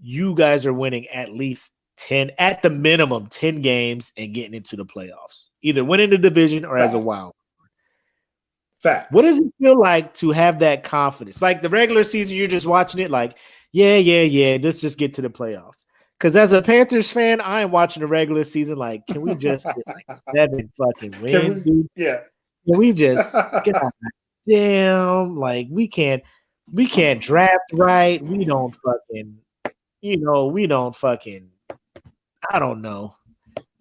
you guys are winning at least 10, at the minimum, 10 games and getting into the playoffs, either winning the division or as a wild card. Fact. What does it feel like to have that confidence? Like the regular season, you're just watching it like, yeah, let's just get to the playoffs. Because as a Panthers fan, I am watching the regular season like, can we just get like 7 fucking wins, dude? Yeah. Can we just get out of damn, like we can't draft right. We don't fucking, I don't know.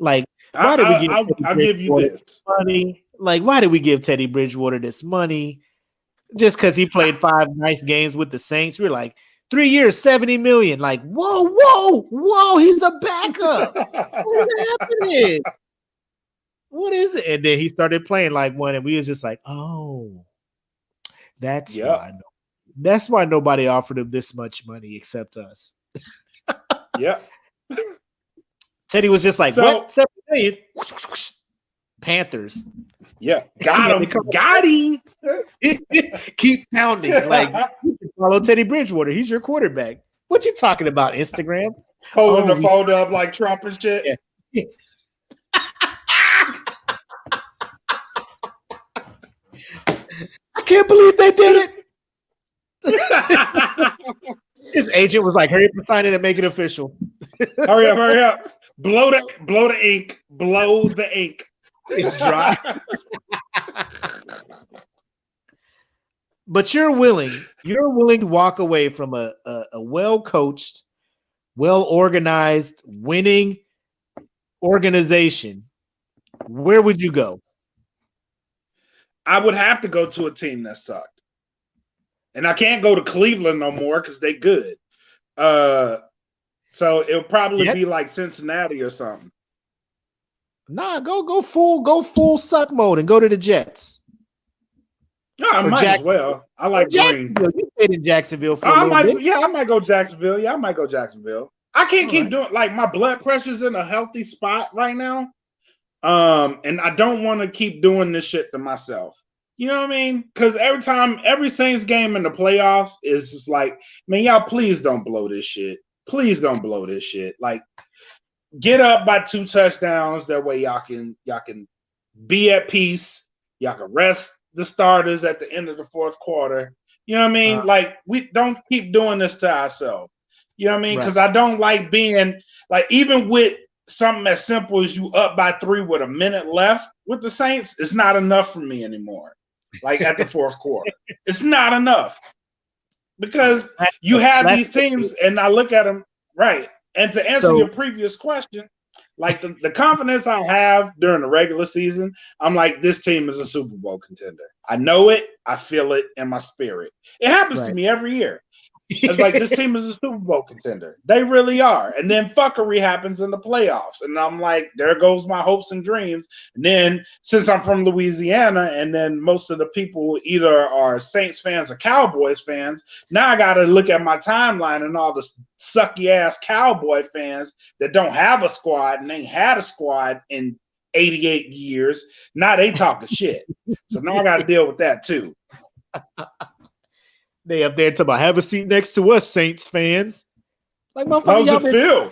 Like, why did we give I'll give you this money? Like, why did we give Teddy Bridgewater this money? Just because he played 5 nice games with the Saints. We're like, 3 years, $70 million. Like, whoa, he's a backup. What is happening? What is it? And then he started playing like one, and we was just like, oh, that's why. That's why nobody offered him this much money except us. Yeah. Teddy was just like, what? $7 million? Panthers. Yeah, got him. Got him. Keep pounding. Like, you can follow Teddy Bridgewater. He's your quarterback. What you talking about, Instagram? Holding the phone up like Trump and shit. Yeah. I can't believe they did it. His agent was like, hurry up and sign it and make it official. Hurry up. Blow the ink. Blow the ink. It's dry. But you're willing to walk away from a well-coached, well-organized, winning organization. Where would you go? I would have to go to a team that sucked. And I can't go to Cleveland no more because they good. So it'll probably be like Cincinnati or something. Nah, go full suck mode and go to the Jets. No, I might as well. I like Green. You stayed in Jacksonville for I might go Jacksonville. Yeah, I might go Jacksonville. I can't keep doing like my blood pressure's in a healthy spot right now. And I don't want to keep doing this shit to myself. You know what I mean? Because every Saints game in the playoffs is just like, man, y'all please don't blow this shit. Please don't blow this shit. Like, get up by 2 touchdowns. That way y'all can be at peace. Y'all can rest the starters at the end of the fourth quarter. You know what I mean? Like, we don't keep doing this to ourselves. You know what I mean? Because I don't like being like, even with something as simple as you up by 3 with a minute left with the Saints, it's not enough for me anymore. Like at the fourth quarter, it's not enough because you have these teams, and I look at them right. And to answer your previous question, like the confidence I have during the regular season, I'm like, this team is a Super Bowl contender. I know it. I feel it in my spirit. It happens to me every year. It's like, this team is a Super Bowl contender. They really are. And then fuckery happens in the playoffs. And I'm like, there goes my hopes and dreams. And then since I'm from Louisiana, and then most of the people either are Saints fans or Cowboys fans, now I got to look at my timeline and all the sucky ass Cowboy fans that don't have a squad and ain't had a squad in 88 years. Now they talking shit. So now I got to deal with that too. They up there talking about, have a seat next to us, Saints fans. Like, motherfucker,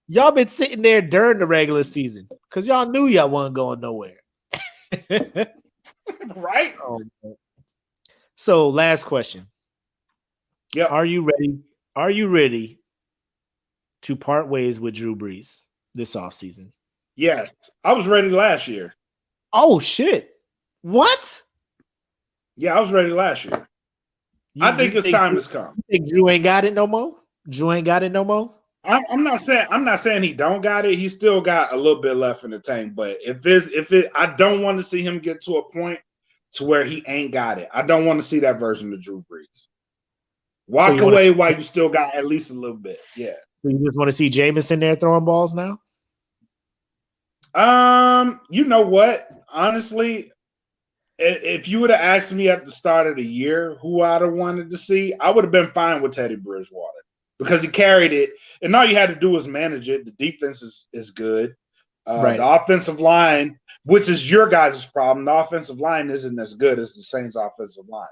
y'all been sitting there during the regular season because y'all knew y'all wasn't going nowhere. Right? So, last question. Yeah. Are you ready to part ways with Drew Brees this offseason? Yes. I was ready last year. Oh, shit. What? Yeah, I was ready last year. I think his time has come. You think Drew ain't got it no more? I'm not saying he don't got it. He still got a little bit left in the tank. But I don't want to see him get to a point to where he ain't got it. I don't want to see that version of Drew Brees. Walk away while you still got at least a little bit. Yeah. So you just want to see Jameis in there throwing balls now? You know what? Honestly, if you would have asked me at the start of the year who I'd have wanted to see, I would have been fine with Teddy Bridgewater because he carried it, and all you had to do was manage it. The defense is good. The offensive line, which is your guys' problem, the offensive line isn't as good as the Saints' offensive line.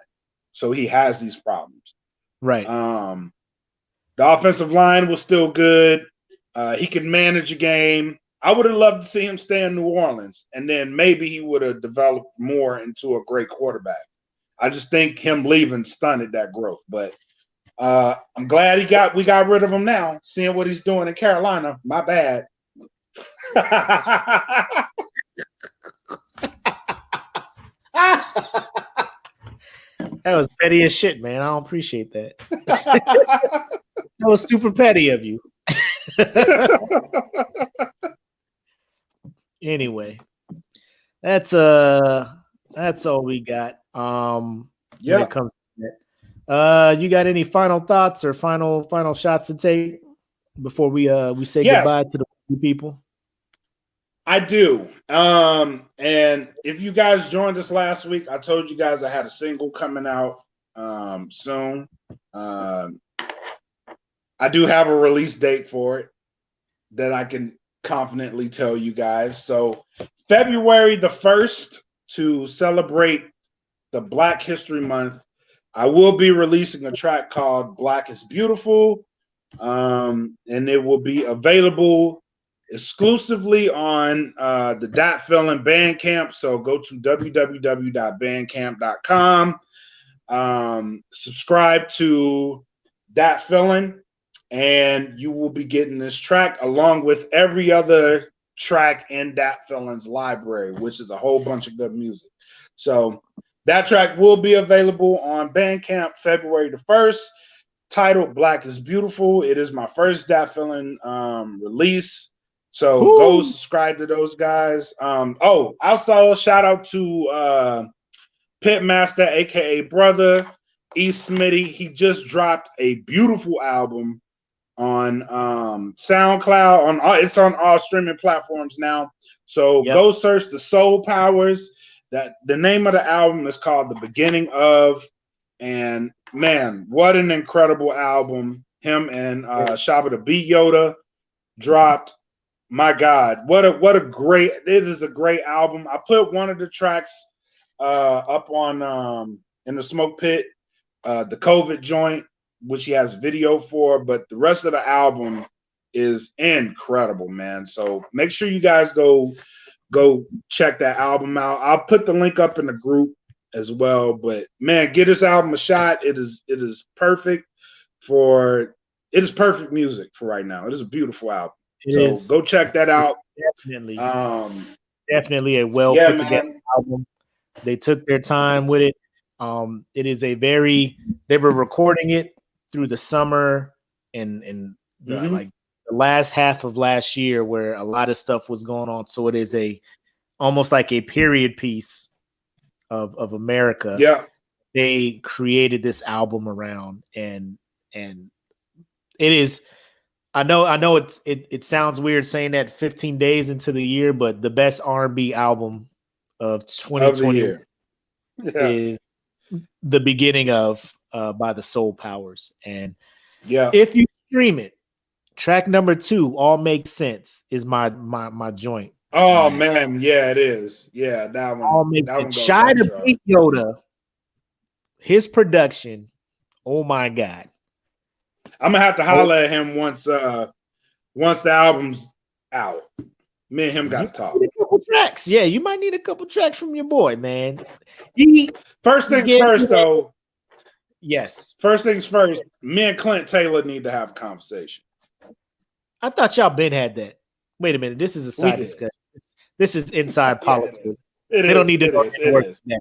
So he has these problems. Right. The offensive line was still good. He could manage a game. I would have loved to see him stay in New Orleans, and then maybe he would have developed more into a great quarterback. I just think him leaving stunted that growth. But I'm glad we got rid of him now, seeing what he's doing in Carolina. My bad. That was petty as shit, man. I don't appreciate that. That was super petty of you. Anyway, that's all we got. When it comes to that. You got any final thoughts or final shots to take before we say goodbye to the people? I do. And if you guys joined us last week, I told you guys I had a single coming out soon. I do have a release date for it that I can confidently tell you guys. So February the 1st to celebrate the Black History Month, I will be releasing a track called Black is Beautiful, and it will be available exclusively on the Dat Feelin Bandcamp. So go to www.bandcamp.com, subscribe to Dat Feelin, and you will be getting this track along with every other track in Dat Feelin's library, which is a whole bunch of good music. So that track will be available on Bandcamp February the 1st, titled Black is Beautiful. It is my first Dat Feelin release. So go subscribe to those guys. Also shout out to Pitmaster, aka Brother E. Smitty. He just dropped a beautiful album on SoundCloud. It's on all streaming platforms now. So go search The Soul Powers. That the name of the album is called The Beginning Of, and man, what an incredible album. Him and Shabba the Beat Yoda dropped. My God, what a great, it is a great album. I put one of the tracks up on in the SmokePit, the COVID joint, which he has video for, but the rest of the album is incredible, man. So make sure you guys go check that album out. I'll put the link up in the group as well. But man, give this album a shot. It is perfect music for right now. It is a beautiful album. Go check that out. Definitely a well put together album. They took their time with it. It is they were recording it through the summer and like the last half of last year where a lot of stuff was going on. So it is almost like a period piece of America. Yeah. They created this album around and it is, I know it sounds weird saying that 15 days into the year, but the best R&B album of 2020 is The Beginning Of by the Soul Powers. And if you stream it, track number 2, All Makes Sense, is my joint. Oh man, yeah, it is. Yeah, that one. All makes sense. Shy to Beat Yoda, his production. Oh my God. I'm gonna have to holler at him once the album's out. Me and him got to talk. A couple tracks. Yeah, you might need a couple tracks from your boy, man. First things first, though. Yes. First things first. Me and Clint Taylor need to have a conversation. I thought y'all been had that. Wait a minute. This is a side discussion. This is inside politics. They don't need to know that.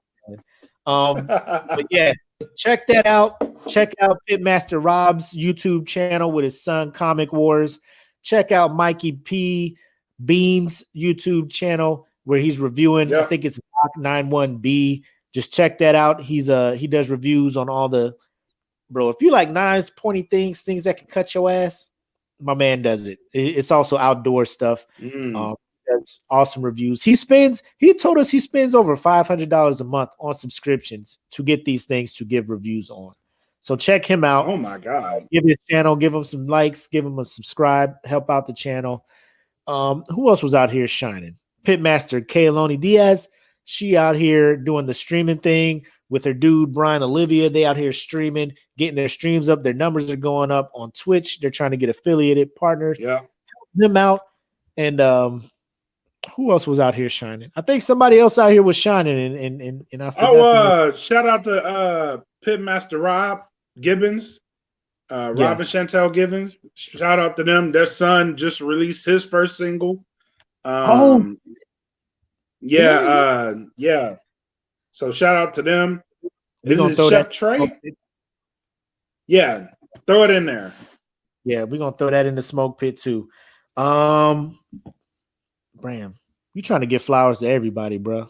But yeah, check that out. Check out Pitmaster Rob's YouTube channel with his son Comic Wars. Check out Mikey P. Bean's YouTube channel where he's reviewing. I think it's 91B. Just check that out. He does reviews on all the if you like nice pointy things that can cut your ass, my man does it. It's also outdoor stuff. Does awesome reviews. He told us he spends over $500 a month on subscriptions to get these things to give reviews on. So check him out. Oh my God. Give his channel, give him some likes, give him a subscribe, help out the channel. Who else was out here shining? Pitmaster Kayloni Diaz. She out here doing the streaming thing with her dude Brian Olivia. They out here streaming, getting their streams up. Their numbers are going up on Twitch. They're trying to get affiliated partners. Yeah. Help them out. And who else was out here shining? I think somebody else out here was shining, and I forgot. Shout out to Pitmaster Rob Gibbons, Rob and Chantel Gibbons. Shout out to them. Their son just released his first single. Yeah. So shout out to them. This is Chef Trey. Yeah, throw it in there. Yeah, we're gonna throw that in the smoke pit too. Bram, you trying to give flowers to everybody, bro.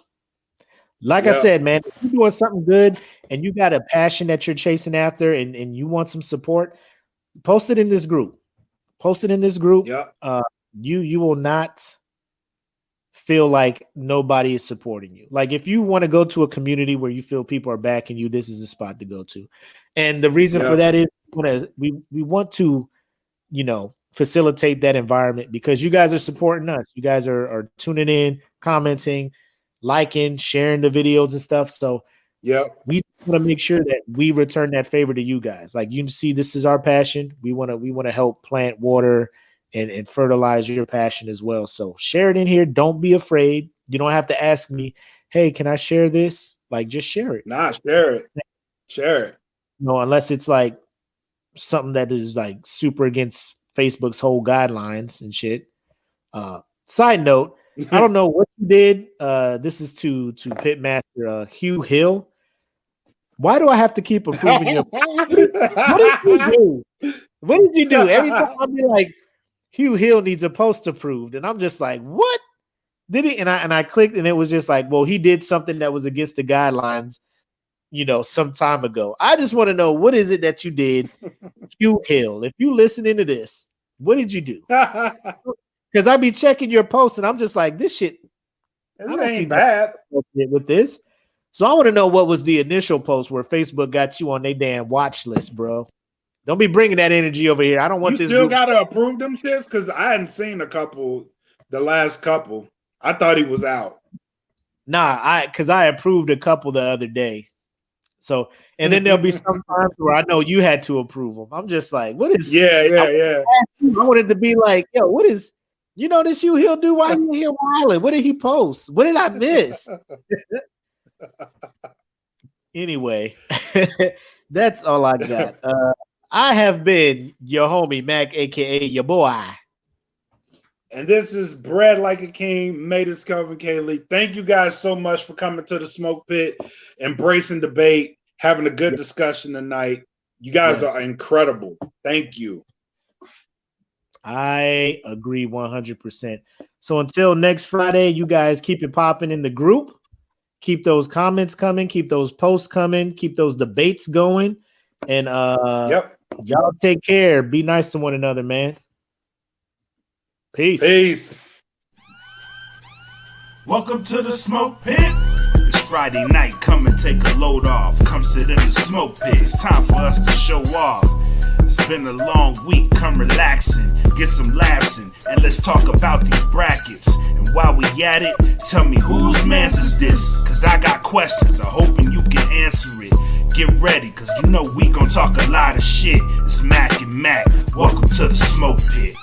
Like I said, man, if you're doing something good and you got a passion that you're chasing after and you want some support, post it in this group. Yeah. You will not feel like nobody is supporting you. Like if you want to go to a community where you feel people are backing you, this is the spot to go to. And the reason for that is we want to, facilitate that environment because you guys are supporting us. You guys are tuning in, commenting, liking, sharing the videos and stuff. So we want to make sure that we return that favor to you guys. Like, you see, this is our passion. We want to help plant, water, and fertilize your passion as well. So share it in here. Don't be afraid. You don't have to ask me, hey, can I share this? Like, just share it. Nah, share it. Share it. No, unless it's like something that is like super against Facebook's whole guidelines and shit. Side note, I don't know what you did. This is to Pitmaster Hugh Hill. Why do I have to keep approving your? What did you do? What did you do? Every time I'll be like, Hugh Hill needs a post approved, and I'm just like, what did he? And I clicked, and it was just like, well, he did something that was against the guidelines, some time ago. I just want to know, what is it that you did, Hugh Hill? If you listening to this, what did you do? Because I be checking your posts, and I'm just like, this shit. I don't see bad with this. So I want to know what was the initial post where Facebook got you on their damn watch list, bro. Don't be bringing that energy over here. I don't want you this. Still got to approve them shits because I hadn't seen the last couple. I thought he was out. Nah, because I approved a couple the other day. So, and then there'll be some times where I know you had to approve them. I'm just like, what is? Yeah. I wanted to be like, yo, what is? This Hugh Hill do? Why are you here wilding? What did he post? What did I miss? Anyway, that's all I got. I have been your homie Makk, aka your boy. And this is Bread Like a King, made us Kelvin Kaylee. Thank you guys so much for coming to the Smoke Pit, embracing debate, having a good discussion tonight. You guys are incredible. Thank you. I agree 100%. So until next Friday, you guys keep it popping in the group. Keep those comments coming. Keep those posts coming. Keep those debates going. And y'all take care. Be nice to one another, man. Peace. Welcome to the Smoke Pit. It's Friday night. Come and take a load off. Come sit in the Smoke Pit. It's time for us to show off. It's been a long week. Come relaxing, get some laughs in, and let's talk about these brackets. And while we at it, tell me whose man's is this? Cause I got questions. I'm hoping you can answer it. Get ready, cause we gon' talk a lot of shit. It's Makk and Makk. Welcome to the Smoke Pit.